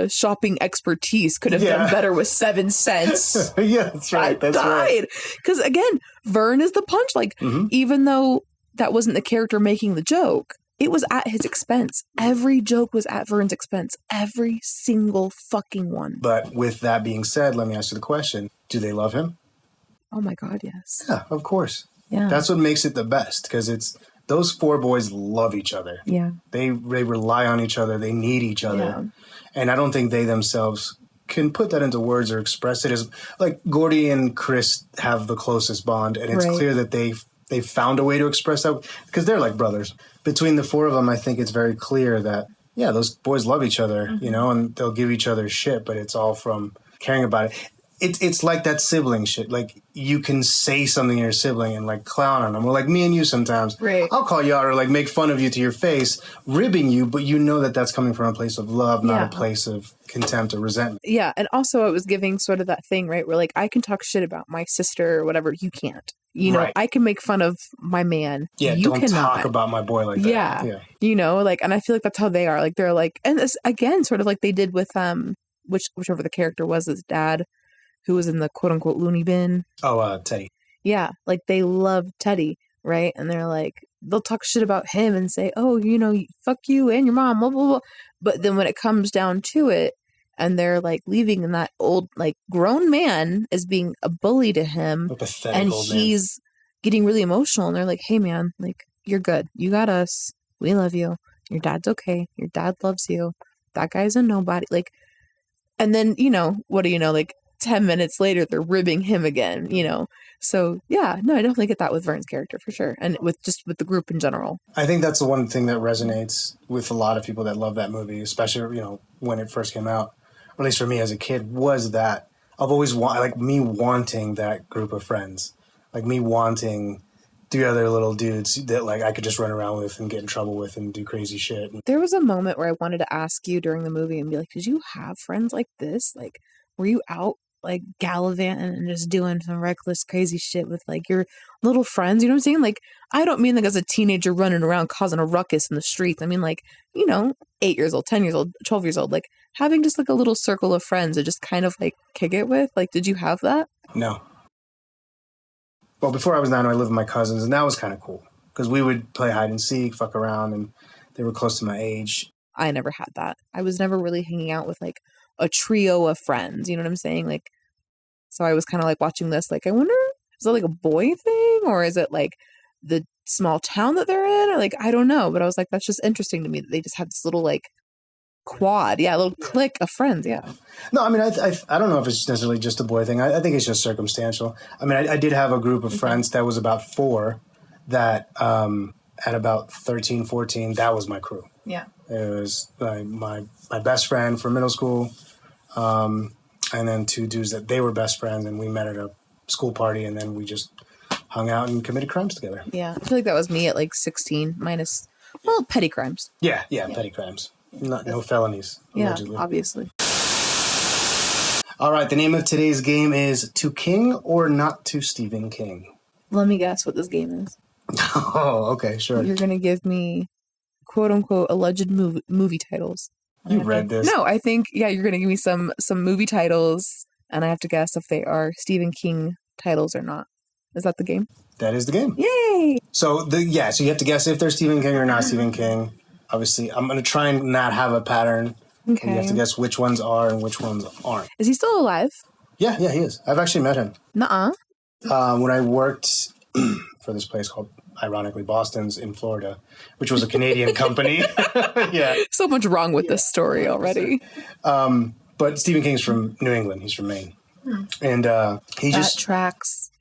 A: shopping expertise could have done better with 7 cents.
B: Yeah, that's right. That's
A: died. Because again, Vern is the punch. Even though that wasn't the character making the joke, it was at his expense. Every joke was at Vern's expense. Every single fucking one.
B: But with that being said, let me ask you the question. Do they love him?
A: Oh my God, yes.
B: Yeah, of course.
A: Yeah.
B: That's what makes it the best, because it's those 4 boys love each other.
A: Yeah.
B: They rely on each other. They need each other.
A: Yeah.
B: And I don't think they themselves can put that into words or express it as like Gordy and Chris have the closest bond. And it's clear that they've found a way to express that because they're like brothers. Between the 4 of them, I think it's very clear that, those boys love each other, and they'll give each other shit, but it's all from caring about it. It's like that sibling shit. Like, you can say something to your sibling and, clown on them. Or, like, me and you sometimes.
A: Right.
B: I'll call you out or, make fun of you to your face, ribbing you, but you know that that's coming from a place of love, not a place of contempt or resentment.
A: Yeah, and also it was giving sort of that thing, right, where, I can talk shit about my sister or whatever, you can't. I can make fun of my man.
B: Yeah,
A: you
B: don't talk about my boy like that.
A: Yeah. And I feel like that's how they are. They're and this, again, sort of like they did with, whichever the character was, his dad, who was in the quote-unquote loony bin.
B: Oh, Teddy.
A: Yeah, they love Teddy, right? And they're they'll talk shit about him and say, oh, fuck you and your mom, blah, blah, blah. But then when it comes down to it, and they're leaving, and that old, grown man is being a bully to him.
B: A pathetic
A: and
B: old man.
A: He's getting really emotional, and they're like, hey, man, you're good. You got us. We love you. Your dad's okay. Your dad loves you. That guy's a nobody. And then, what do you know, 10 minutes later, they're ribbing him again, So, I definitely get that with Vern's character for sure. And with the group in general.
B: I think that's the one thing that resonates with a lot of people that love that movie, especially, when it first came out, or at least for me as a kid, was that I've always me wanting that group of friends, me wanting 3 other little dudes that I could just run around with and get in trouble with and do crazy shit.
A: There was a moment where I wanted to ask you during the movie and be like, did you have friends like this? Were you out gallivanting and just doing some reckless crazy shit with your little friends? You know what I'm saying? I don't mean as a teenager running around causing a ruckus in the streets. I mean 8 years old, 10 years old, 12 years old, having just a little circle of friends to just kind of kick it with. Did you have that?
B: No. Well, before I was 9, I lived with my cousins, and that was kind of cool because we would play hide and seek, fuck around, and they were close to my age.
A: I never had that. I was never really hanging out with a trio of friends. You know what I'm saying? So I was kind of watching this, I wonder, is it a boy thing, or is it the small town that they're in, or I don't know. But I was that's just interesting to me that they just have this little quad, a little clique of friends. Yeah.
B: No, I mean, I don't know if it's necessarily just a boy thing. I think it's just circumstantial. I mean, I did have a group of friends that was about 4 that at about 13, 14, that was my crew.
A: Yeah.
B: It was my best friend from middle school, and then 2 dudes that they were best friends, and we met at a school party, and then we just hung out and committed crimes together.
A: Yeah, I feel like that was me at 16, minus, petty crimes.
B: Yeah, petty crimes. No felonies, allegedly.
A: Yeah, obviously.
B: All right, the name of today's game is To King or Not to Stephen King.
A: Let me guess what this game is.
B: Oh, okay, sure.
A: You're going to give me quote-unquote alleged movie titles.
B: You read this?
A: No, I think, you're going to give me some movie titles, and I have to guess if they are Stephen King titles or not. Is that the game?
B: That is the game.
A: Yay!
B: So, so you have to guess if they're Stephen King or not Stephen King. Obviously, I'm going to try and not have a pattern.
A: Okay.
B: You have to guess which ones are and which ones aren't.
A: Is he still alive?
B: Yeah, he is. I've actually met him.
A: Nuh-uh.
B: When I worked for this place called, ironically, Boston's in Florida, which was a Canadian company. Yeah.
A: So much wrong with this story already.
B: But Stephen King's from New England. He's from Maine. And he
A: That
B: just
A: tracks.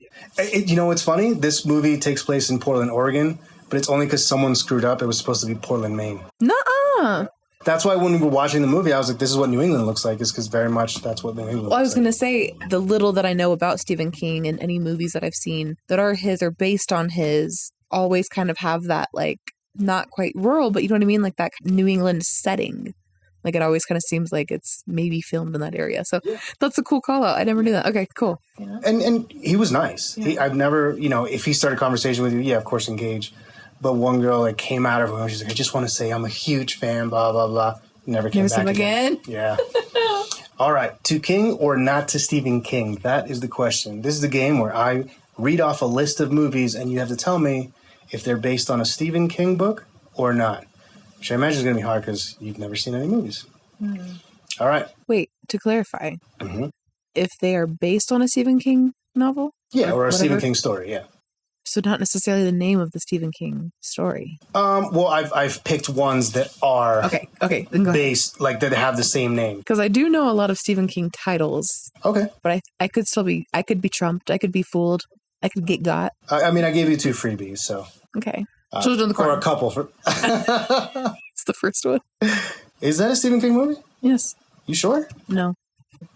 B: you know what's funny? This movie takes place in Portland, Oregon, but it's only because someone screwed up. It was supposed to be Portland, Maine.
A: Nuh-uh.
B: That's why when we were watching the movie, I was like, this is what New England looks like, is because very much that's what New England
A: Well, I was
B: looks
A: going to say, the little that I know about Stephen King and any movies that I've seen that are his or based on his always kind of have that, like, not quite rural, but you know what I mean? Like that New England setting. Like it always kind of seems like it's maybe filmed in that area. So that's a cool call out. I never knew that. Okay, cool.
B: like. And he was nice. Yeah. I've never, you know, if he started a conversation with you, yeah, of course, engage. But one girl like came out of her, she's like, I just want to say I'm a huge fan, blah, blah, blah. Never came back again. Yeah. All right. To King or not to Stephen King? That is the question. This is the game where I read off a list of movies and you have to tell me if they're based on a Stephen King book or not. Which I imagine is going to be hard because you've never seen any movies. All right.
A: Wait, to clarify, if they are based on a Stephen King novel?
B: Yeah, or a Stephen King story, yeah.
A: So not necessarily the name of the Stephen King story.
B: Well, I've picked ones that are
A: okay, then go
B: based, like that have the same name.
A: Because I do know a lot of Stephen King titles.
B: Okay.
A: But I could still be, I could be trumped, I could be fooled, I could get got.
B: I mean, I gave you 2 freebies, so.
A: Okay. Children of the Corn.
B: Or a couple. For
A: It's the first one.
B: Is that a Stephen King movie?
A: Yes.
B: You sure?
A: No.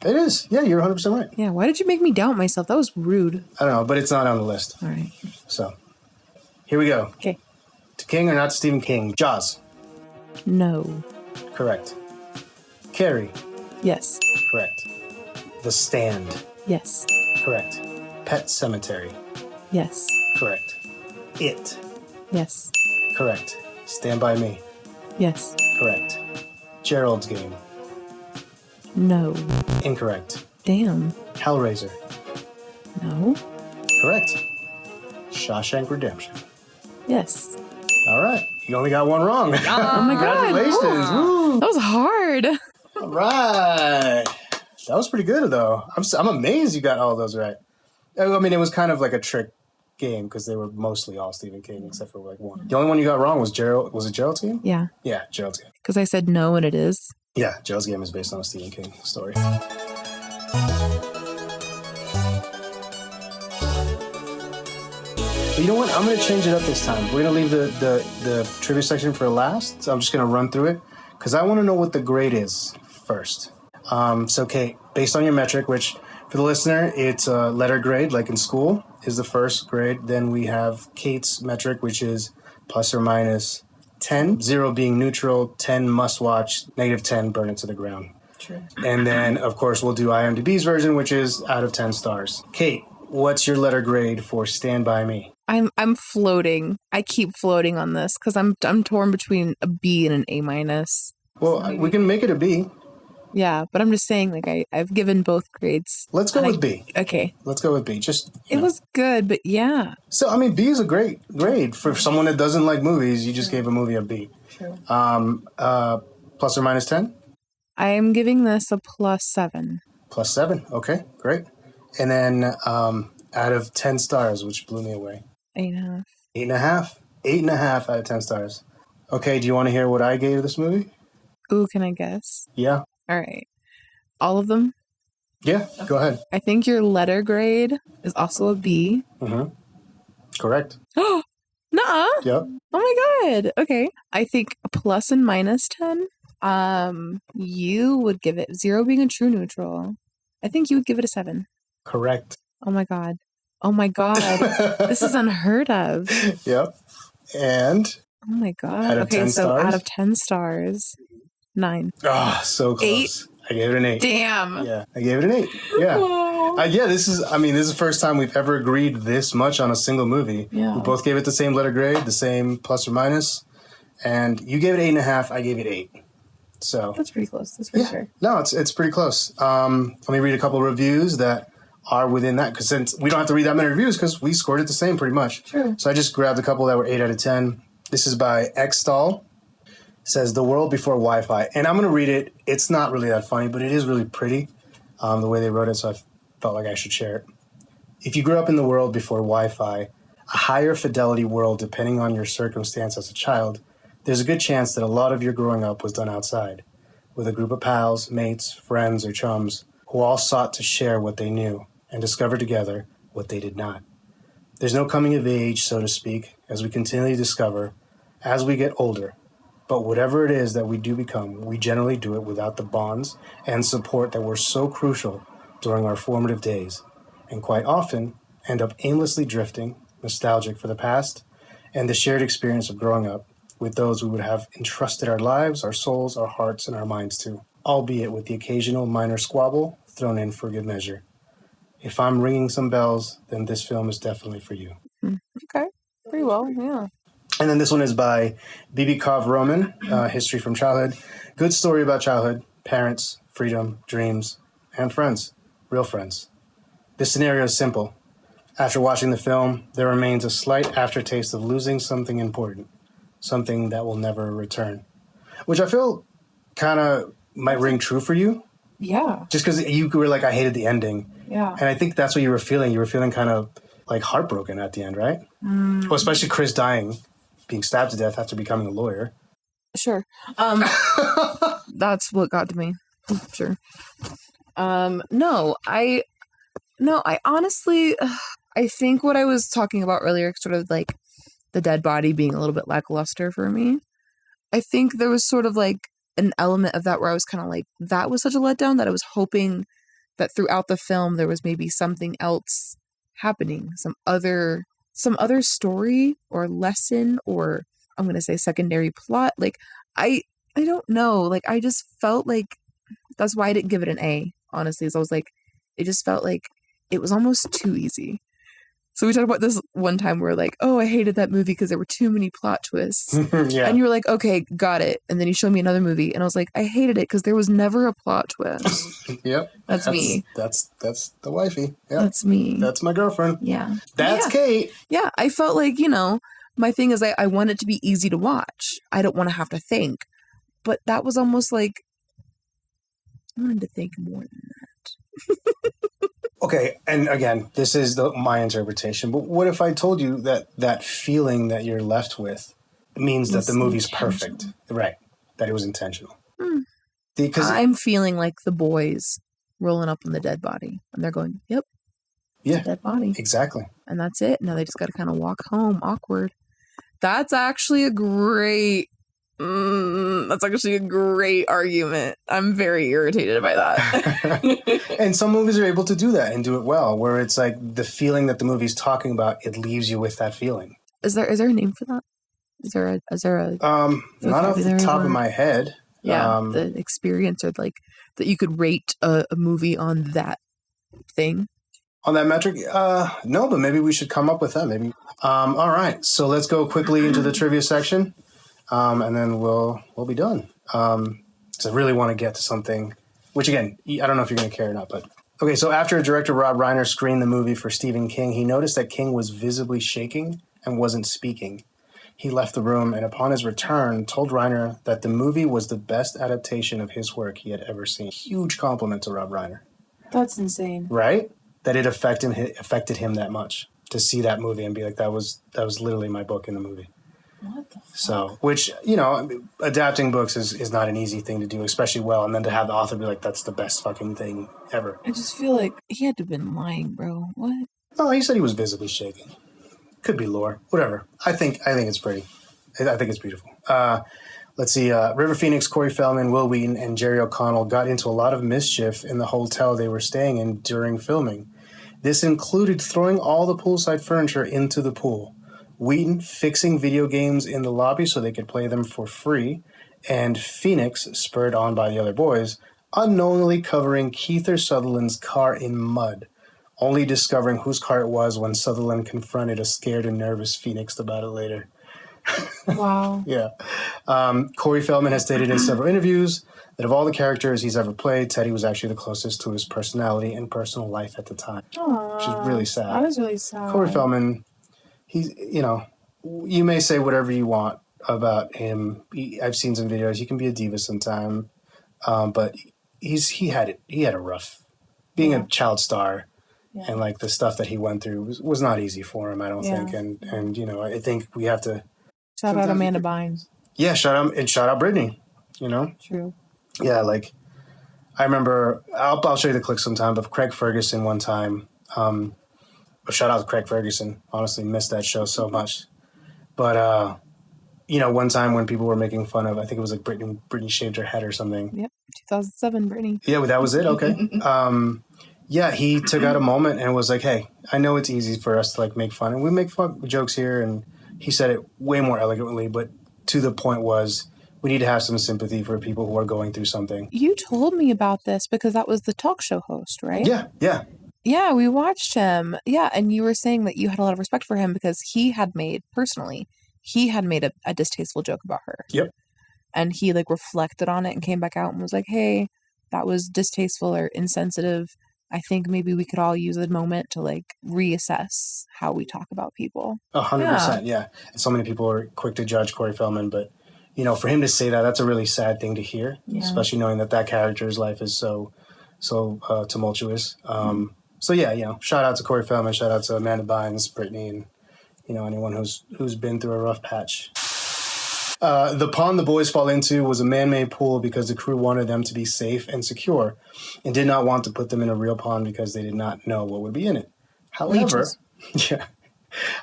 B: It is. Yeah, you're 100% right.
A: Yeah, why did you make me doubt myself? That was rude.
B: I don't know, but it's not on the list.
A: All right.
B: So, here we go.
A: Okay.
B: To King or not to Stephen King? Jaws.
A: No.
B: Correct. Carrie.
A: Yes.
B: Correct. The Stand.
A: Yes.
B: Correct. Pet Cemetery.
A: Yes.
B: Correct. It.
A: Yes.
B: Correct. Stand By Me.
A: Yes.
B: Correct. Gerald's Game.
A: No.
B: Incorrect.
A: Damn.
B: Hellraiser.
A: No.
B: Correct. Shawshank Redemption.
A: Yes.
B: All right. You only got one wrong.
A: Oh my God.
B: Congratulations. Woo.
A: That was hard.
B: All right. That was pretty good, though. I'm amazed you got all those right. I mean, it was kind of like a trick game because they were mostly all Stephen King except for like one. The only one you got wrong was Gerald. Was it Gerald's Game?
A: Yeah.
B: Yeah, Gerald's Game.
A: Because I said no and it is.
B: Yeah, Gerald's Game is based on a Stephen King story. But you know what? I'm going to change it up this time. We're going to leave the trivia section for last. So I'm just going to run through it because I want to know what the grade is first. So, Kate, based on your metric, which for the listener, it's a letter grade, like in school, is the first grade. Then we have Kate's metric, which is plus or minus 10, 0 being neutral, 10 must watch, negative 10 burn it to the ground.
A: True.
B: And then, of course, we'll do IMDb's version, which is out of 10 stars. Kate, what's your letter grade for Stand By Me?
A: I'm floating. I keep floating on this because I'm torn between a B and an A minus.
B: Well, we can make it a B.
A: Yeah, but I'm just saying, like, I've given both grades.
B: Let's go with B.
A: Okay.
B: Let's go with B.
A: It was good, but yeah.
B: So, I mean, B is a great grade. For someone that doesn't like movies, you just gave a movie a B.
A: True.
B: Plus or minus 10?
A: I am giving this a +7.
B: +7. Okay, great. And then out of 10 stars, which blew me away.
A: 8.5.
B: 8.5? 8.5 out of 10 stars. Okay, do you want to hear what I gave this movie?
A: Ooh, can I guess?
B: Yeah.
A: All right. All of them?
B: Yeah, go ahead.
A: I think your letter grade is also a B.
B: Mm-hmm. Correct.
A: Oh, nuh-uh.
B: Yep.
A: Oh my God. Okay. I think a plus and minus 10. You would give it 0 being a true neutral. I think you would give it a 7.
B: Correct.
A: Oh my God. Oh my God. This is unheard of.
B: Yep. And?
A: Oh my God.
B: Out of
A: okay,
B: 10
A: so
B: stars?
A: out of 10 stars, 9.
B: Ah, so close. 8? I gave it an 8.
A: Damn.
B: Yeah, I gave it an 8. Yeah. Yeah, this is the first time we've ever agreed this much on a single movie.
A: Yeah.
B: We both gave it the same letter grade, the same plus or minus. And you gave it 8.5, I gave it 8. So
A: that's pretty close. That's pretty fair.
B: No, it's pretty close. Let me read a couple of reviews that are within that, because since we don't have to read that many reviews because we scored it the same pretty much.
A: Sure.
B: So I just grabbed a couple that were 8 out of 10. This is by Xstall. Says The World Before Wi-Fi. And I'm going to read it. It's not really that funny, but it is really pretty, the way they wrote it, so I felt like I should share it. If you grew up in the world before Wi-Fi, a higher fidelity world depending on your circumstance as a child, there's a good chance that a lot of your growing up was done outside, with a group of pals, mates, friends, or chums who all sought to share what they knew and discover together what they did not. There's no coming of age, so to speak, as we continually discover as we get older. But whatever it is that we do become, we generally do it without the bonds and support that were so crucial during our formative days, and quite often end up aimlessly drifting, nostalgic for the past, and the shared experience of growing up with those we would have entrusted our lives, our souls, our hearts, and our minds to, albeit with the occasional minor squabble thrown in for good measure. If I'm ringing some bells, then this film is definitely for you.
A: Okay. Pretty well, yeah.
B: And then this one is by Bibikov Roman, History from Childhood. Good story about childhood, parents, freedom, dreams, and friends. Real friends. This scenario is simple. After watching the film, there remains a slight aftertaste of losing something important. Something that will never return. Which I feel kind of might ring true for you.
A: Yeah.
B: Just because you were like, I hated the ending.
A: Yeah.
B: And I think that's what you were feeling. You were feeling kind of like heartbroken at the end, right? Well, especially Chris dying, being stabbed to death after becoming a lawyer.
A: Sure. That's what got to me. Sure. No, I honestly, I think what I was talking about earlier, sort of like the dead body being a little bit lackluster for me. I think there was sort of like an element of that where I was kind of like, that was such a letdown that I was hoping that throughout the film there was maybe something else happening, some other story or lesson, or I'm going to say secondary plot. Like, I don't know. Like, I just felt like that's why I didn't give it an A, honestly, is I was like, it just felt like it was almost too easy. So we talked about this one time where like, oh, I hated that movie because there were too many plot twists.
B: Yeah.
A: And you were like, okay, got it. And then you showed me another movie and I was like, I hated it because there was never a plot twist.
B: Yep.
A: That's me.
B: That's the wifey. Yep.
A: That's me.
B: That's my girlfriend.
A: Yeah.
B: That's Kate.
A: Yeah. I felt like, my thing is I want it to be easy to watch. I don't want to have to think. But that was almost like, I wanted to think more than that.
B: Okay, and again, this is my interpretation, but what if I told you that feeling that you're left with means that the movie's perfect? Right, that it was intentional. Because
A: I'm feeling like the boys rolling up on the dead body, and they're going, yep,
B: yeah,
A: dead body.
B: Exactly.
A: And that's it. Now they just got to kind of walk home, awkward. That's actually a great argument. I'm very irritated by that.
B: And some movies are able to do that and do it well, where it's like the feeling that the movie's talking about, it leaves you with that feeling.
A: Is there a name for that? Is there a
B: not off the top of my head.
A: Yeah, the experience, or like that you could rate a movie on that thing.
B: On that metric? No, but maybe we should come up with that. Maybe. All right, so let's go quickly into the trivia section. And then we'll be done. So I really want to get to something, which again, I don't know if you're going to care or not, but okay. So after director Rob Reiner screened the movie for Stephen King, he noticed that King was visibly shaking and wasn't speaking. He left the room and upon his return told Reiner that the movie was the best adaptation of his work he had ever seen. Huge compliment to Rob Reiner.
A: That's insane.
B: Right? That it affected him that much to see that movie and be like, that was literally my book in the movie.
A: What the fuck?
B: So, which, adapting books is not an easy thing to do, especially well, and then to have the author be like, that's the best fucking thing ever.
A: I just feel like he had to have been lying, bro. What?
B: No, he said he was visibly shaking. Could be lore. Whatever. I think it's pretty. I think it's beautiful. Let's see. River Phoenix, Corey Feldman, Will Wheaton, and Jerry O'Connell got into a lot of mischief in the hotel they were staying in during filming. This included throwing all the poolside furniture into the pool. Wheaton fixing video games in the lobby so they could play them for free, and Phoenix, spurred on by the other boys, unknowingly covering Keither Sutherland's car in mud, only discovering whose car it was when Sutherland confronted a scared and nervous Phoenix about it later.
A: Wow.
B: Yeah. Corey Feldman has stated in several interviews that of all the characters he's ever played, Teddy was actually the closest to his personality and personal life at the time.
A: Aww,
B: which is really sad.
A: That is really sad.
B: Corey Feldman, he's, you may say whatever you want about him. I've seen some videos. He can be a diva sometime, but he had a rough, being a child star, and like the stuff that he went through was not easy for him. I don't think, and I think we have to
A: shout out Amanda Bynes.
B: Yeah, shout out Brittany.
A: True.
B: Yeah, like I remember, I'll show you the clip sometime, of Craig Ferguson one time. Shout out to Craig Ferguson. Honestly, missed that show so much. But, one time when people were making fun of, I think it was like Britney shaved her head or something.
A: Yep, 2007, Brittany.
B: Yeah, well, that was it? Okay. He took out a moment and was like, hey, I know it's easy for us to like make fun. And we make fun jokes here. And he said it way more eloquently, but to the point was, we need to have some sympathy for people who are going through something.
A: You told me about this because that was the talk show host, right?
B: Yeah.
A: Yeah, we watched him. Yeah, and you were saying that you had a lot of respect for him because he had made a distasteful joke about her.
B: Yep.
A: And he like reflected on it and came back out and was like, hey, that was distasteful or insensitive. I think maybe we could all use a moment to like reassess how we talk about people.
B: 100%, yeah. And so many people are quick to judge Corey Feldman, but for him to say that, that's a really sad thing to hear, especially knowing that character's life is so tumultuous. So yeah, shout out to Corey Feldman, shout out to Amanda Bynes, Brittany, and anyone who's been through a rough patch. The pond the boys fall into was a man-made pool because the crew wanted them to be safe and secure, and did not want to put them in a real pond because they did not know what would be in it.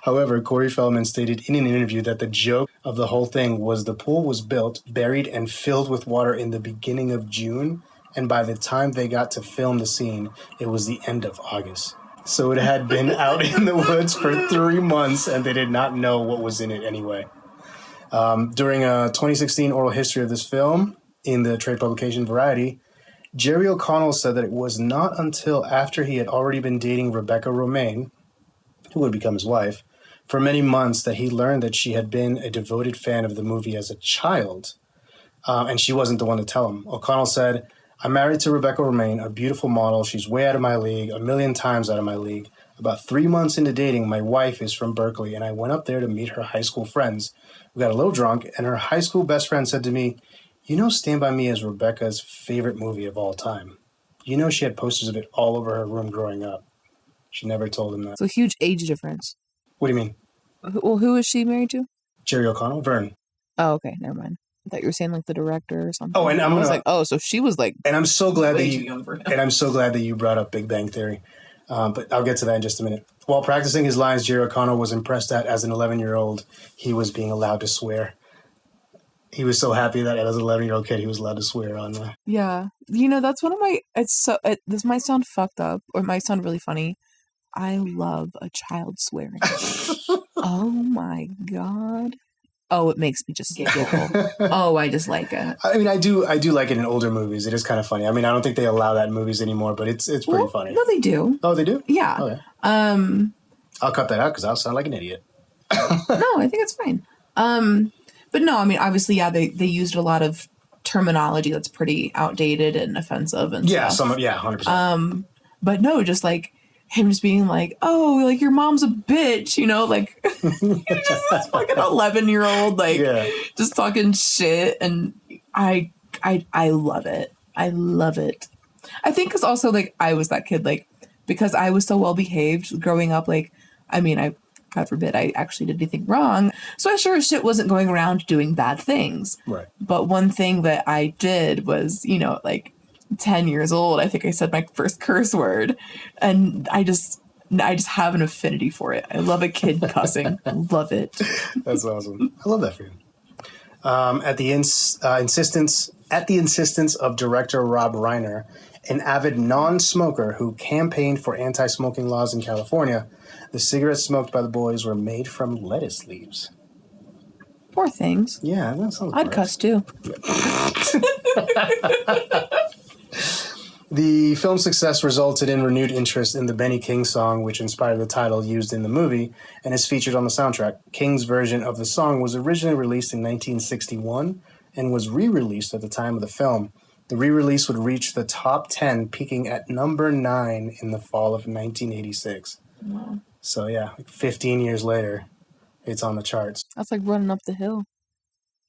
B: However, Corey Feldman stated in an interview that the joke of the whole thing was the pool was built, buried, and filled with water in the beginning of June, and by the time they got to film the scene, it was the end of August. So it had been out in the woods for 3 months, and they did not know what was in it anyway. During a 2016 oral history of this film in the trade publication Variety, Jerry O'Connell said that it was not until after he had already been dating Rebecca Romaine, who would become his wife, for many months that he learned that she had been a devoted fan of the movie as a child, and she wasn't the one to tell him. O'Connell said, I'm married to Rebecca Romaine, a beautiful model. She's way out of my league, a million times out of my league. About 3 months into dating, my wife is from Berkeley, and I went up there to meet her high school friends. We got a little drunk, and her high school best friend said to me, Stand By Me is Rebecca's favorite movie of all time. She had posters of it all over her room growing up. She never told him that.
A: So huge age difference.
B: What do you mean?
A: Well, who is she married to?
B: Jerry O'Connell? Vern.
A: Oh, okay. Never mind. I thought you were saying like the director or something.
B: Oh, and
A: I was like, so she was like.
B: And I'm so glad
A: way too young for him.
B: And I'm so glad that you brought up Big Bang Theory. But I'll get to that in just a minute. While practicing his lines, Jerry O'Connell was impressed that as an 11-year-old, he was being allowed to swear. He was so happy that as an 11-year-old kid, he was allowed to swear on that.
A: Yeah. That's one of my, this might sound fucked up or it might sound really funny. I love a child swearing. Oh my God. Oh, it makes me just giggle. Oh, I just like it.
B: I mean, I do like it in older movies. It is kind of funny. I mean, I don't think they allow that in movies anymore, but it's pretty funny.
A: No, they do.
B: Oh, they do?
A: Yeah.
B: Okay. I'll cut that out because I'll sound like an idiot.
A: No, I think it's fine. But no, I mean, obviously, yeah, they used a lot of terminology that's pretty outdated and offensive and stuff.
B: 100%.
A: But no, just like him just being like, oh, like your mom's a bitch, like you're just this fucking 11-year-old, just talking shit. And I love it. I love it. I think because also like I was that kid, like because I was so well behaved growing up, like, I mean, God forbid I actually did anything wrong. So I sure as shit wasn't going around doing bad things.
B: Right.
A: But one thing that I did was, like 10 years old, I think I said my first curse word. And I just have an affinity for it. I love a kid cussing. Love it.
B: That's awesome. I love that for you. At the insistence of director Rob Reiner, an avid non-smoker who campaigned for anti-smoking laws in California, the cigarettes smoked by the boys were made from lettuce leaves.
A: Poor things.
B: Yeah, that sounds
A: I'd cuss too.
B: The film's success resulted in renewed interest in the Benny King song, which inspired the title used in the movie and is featured on the soundtrack. King's version of the song was originally released in 1961 and was re-released at the time of the film. The re-release would reach the top 10, peaking at number 9 in the fall of 1986.
A: Wow.
B: So yeah, 15 years later, it's on the charts.
A: That's like Running Up the Hill.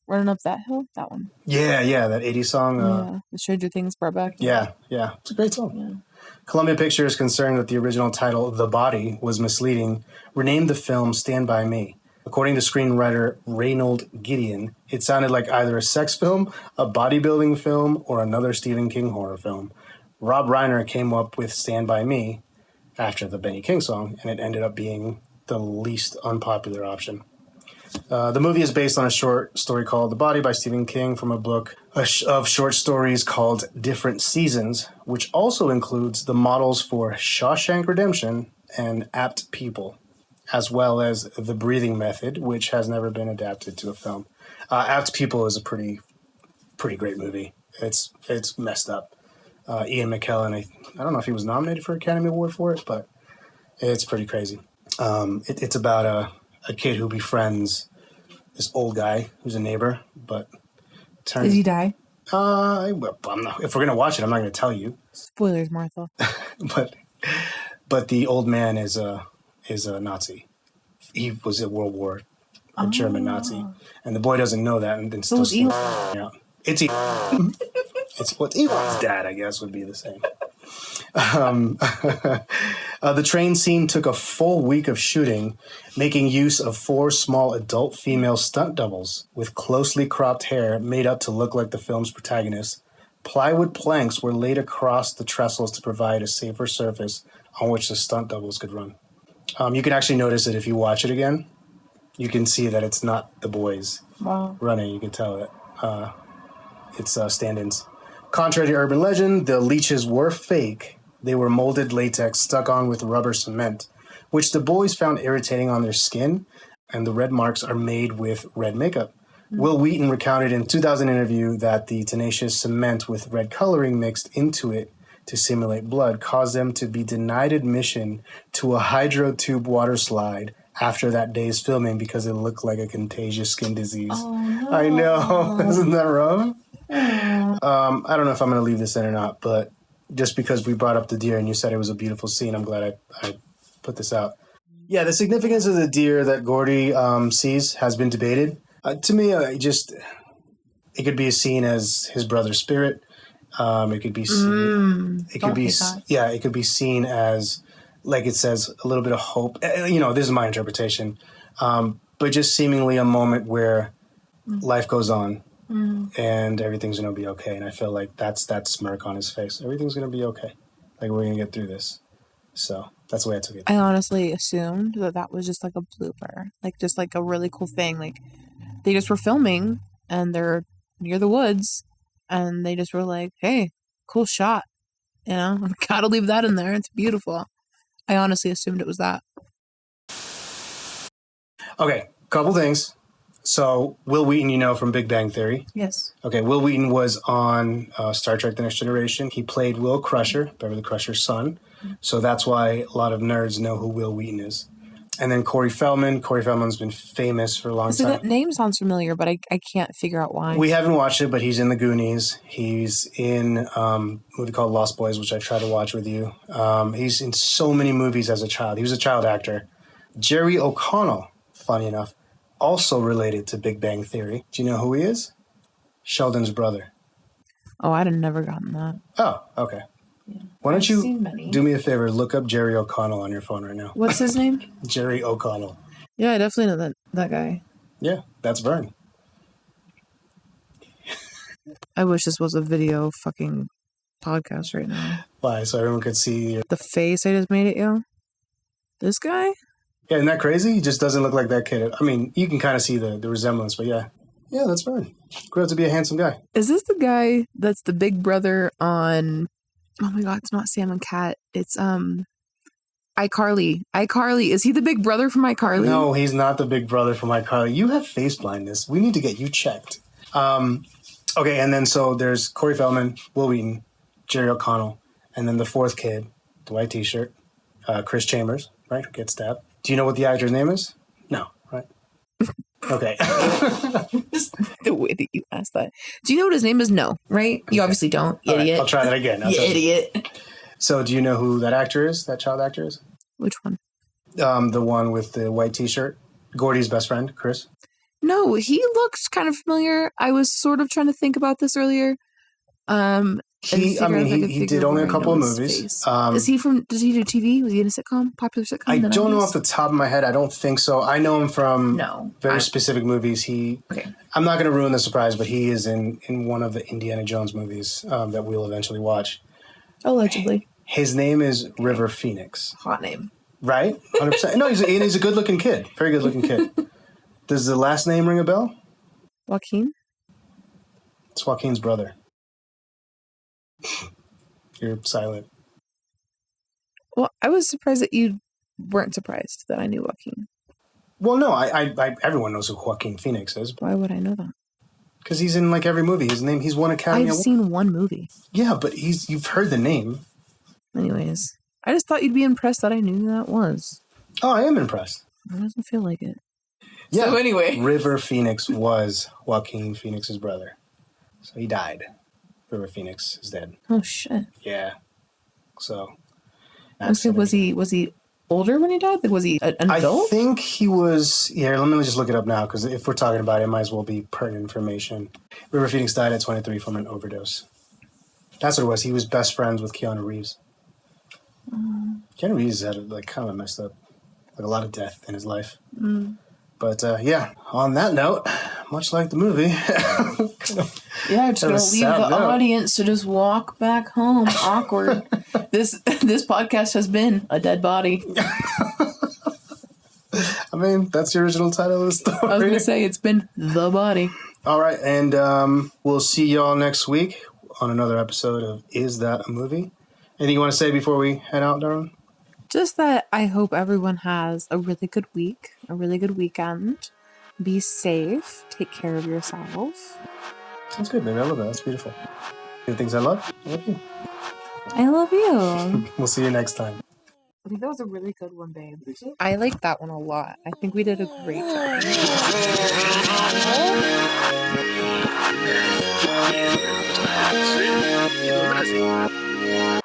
A: Running Up That Hill? That one.
B: Yeah, that 80s song.
A: The Stranger Things brought back.
B: Yeah. It's a great song.
A: Yeah.
B: Columbia Pictures, concerned that the original title, The Body, was misleading, renamed the film Stand By Me. According to screenwriter Reynold Gideon, it sounded like either a sex film, a bodybuilding film, or another Stephen King horror film. Rob Reiner came up with Stand By Me after the Benny King song, and it ended up being the least unpopular option. The movie is based on a short story called The Body by Stephen King from a book of short stories called Different Seasons, which also includes the models for Shawshank Redemption and Apt People, as well as The Breathing Method, which has never been adapted to a film. Apt People is a pretty great movie. It's messed up. Ian McKellen, I don't know if he was nominated for an Academy Award for it, but it's pretty crazy. It's about a kid who befriends this old guy who's a neighbor, but
A: Does he die?
B: If we're gonna watch it, I'm not gonna tell you.
A: Spoilers, Martha.
B: but the old man is a Nazi. He was a World War, a German Nazi, and the boy doesn't know that, and then still
A: evil.
B: Out. It's evil. It's what's evil's dad, I guess, would be the same. The train scene took a full week of shooting, making use of 4 small adult female stunt doubles with closely cropped hair made up to look like the film's protagonists. Plywood planks were laid across the trestles to provide a safer surface on which the stunt doubles could run. You can actually notice it if you watch it again. You can see that it's not the boys running. You can tell that it's stand-ins. Contrary to urban legend, the leeches were fake. They were molded latex stuck on with rubber cement, which the boys found irritating on their skin, and the red marks are made with red makeup. Will Wheaton recounted in a 2000 interview that the tenacious cement with red coloring mixed into it to simulate blood caused them to be denied admission to a hydro tube water slide after that day's filming because it looked like a contagious skin disease. Oh, no. I know. Isn't that rough? I don't know if I'm going to leave this in or not, but just because we brought up the deer and you said it was a beautiful scene, I'm glad I put this out. Yeah, the significance of the deer that Gordy sees has been debated. To me, it could be seen as his brother's spirit. It could be seen, it could be seen as, like it says, a little bit of hope. This is my interpretation, but just seemingly a moment where life goes on. And everything's going to be okay. And I feel like that's that smirk on his face. Everything's going to be okay. Like, we're going to get through this. So that's the way I took it.
A: I honestly assumed that was just like a blooper. Like, just like a really cool thing. Like, they just were filming and they're near the woods and they just were like, hey, cool shot. Gotta leave that in there. It's beautiful. I honestly assumed it was that.
B: Okay, couple things. So, Will Wheaton, from Big Bang Theory.
A: Yes.
B: Okay, Will Wheaton was on Star Trek The Next Generation. He played Will Crusher, Beverly Crusher's son. So that's why a lot of nerds know who Will Wheaton is. And then Corey Feldman. Corey Feldman's been famous for a long time.
A: That name sounds familiar, but I can't figure out why.
B: We haven't watched it, but he's in The Goonies. He's in a movie called Lost Boys, which I've tried to watch with you. He's in so many movies as a child. He was a child actor. Jerry O'Connell, funny enough, also related to Big Bang Theory. Do you know who he is? Sheldon's brother.
A: Oh, I'd have never gotten that.
B: Oh, okay. Yeah. Why don't you do me a favor, look up Jerry O'Connell on your phone right now.
A: What's his name?
B: Jerry O'Connell.
A: Yeah, I definitely know that guy.
B: Yeah, that's Vern.
A: I wish this was a video fucking podcast right now.
B: Why? So everyone could see
A: the face I just made at you? This guy?
B: Yeah, isn't that crazy? He just doesn't look like that kid. I mean, you can kind of see the resemblance, but yeah. Yeah, that's Vern. Grew up to be a handsome guy.
A: Is this the guy that's the big brother on... Oh my God, it's not Sam and Cat. It's iCarly. iCarly. Is he the big brother from iCarly?
B: No, he's not the big brother from iCarly. You have face blindness. We need to get you checked. Okay, and then so there's Corey Feldman, Will Wheaton, Jerry O'Connell, and then the fourth kid, the white t-shirt, Chris Chambers, right, who gets stabbed. Do you know what the actor's name is? No, right? Okay.
A: Just the way that you asked that. Do you know what his name is? No, right? You obviously don't, idiot.
B: Right, I'll try that again.
A: You idiot.
B: So do you know who that actor is, that child actor is?
A: Which one?
B: The one with the white t-shirt. Gordy's best friend, Chris.
A: No, he looks kind of familiar. I was sort of trying to think about this earlier.
B: He did only a couple of movies.
A: Does he do TV? Was he in a sitcom? Popular sitcom?
B: I don't know off the top of my head. I don't think so. I know him from very specific movies. I'm not going to ruin the surprise, but he is in one of the Indiana Jones movies that we'll eventually watch.
A: Allegedly.
B: His name is River Phoenix.
A: Hot name.
B: Right? 100%. No, he's a good-looking kid. Very good-looking kid. Does the last name ring a bell?
A: Joaquin?
B: It's Joaquin's brother. You're silent.
A: Well, I was surprised that you weren't surprised that I knew Joaquin.
B: Well, no, I everyone knows who Joaquin Phoenix is.
A: Why would I know that?
B: Because he's in like every movie. He's won Academy Award.
A: I've seen one movie.
B: Yeah, but you've heard the name.
A: Anyways, I just thought you'd be impressed that I knew who that was.
B: Oh, I am impressed.
A: It doesn't feel like it.
B: Yeah.
A: So anyway.
B: River Phoenix was Joaquin Phoenix's brother. So he died. River Phoenix is dead.
A: Oh shit.
B: Yeah. So.
A: Okay, was he older when he died? Like, was he an adult?
B: I think he was. Yeah, let me just look it up now, because if we're talking about it, it might as well be pertinent information. River Phoenix died at 23 from an overdose. That's what it was. He was best friends with Keanu Reeves. Keanu Reeves had kind of a messed up, a lot of death in his life. But yeah, on that note, much like the movie.
A: Yeah, I'm just going to leave the audience to just walk back home. Awkward. This podcast has been a dead body.
B: I mean, that's the original title of the story.
A: I was going to say, it's been the body.
B: All right, and we'll see y'all next week on another episode of Is That a Movie? Anything you want to say before we head out, Darwin?
A: Just that I hope everyone has a really good week, a really good weekend. Be safe. Take care of yourself.
B: Sounds good, baby. I love that. That's beautiful. The things I love you.
A: I love you.
B: We'll see you next time.
A: I think that was a really good one, babe. I like that one a lot. I think we did a great job.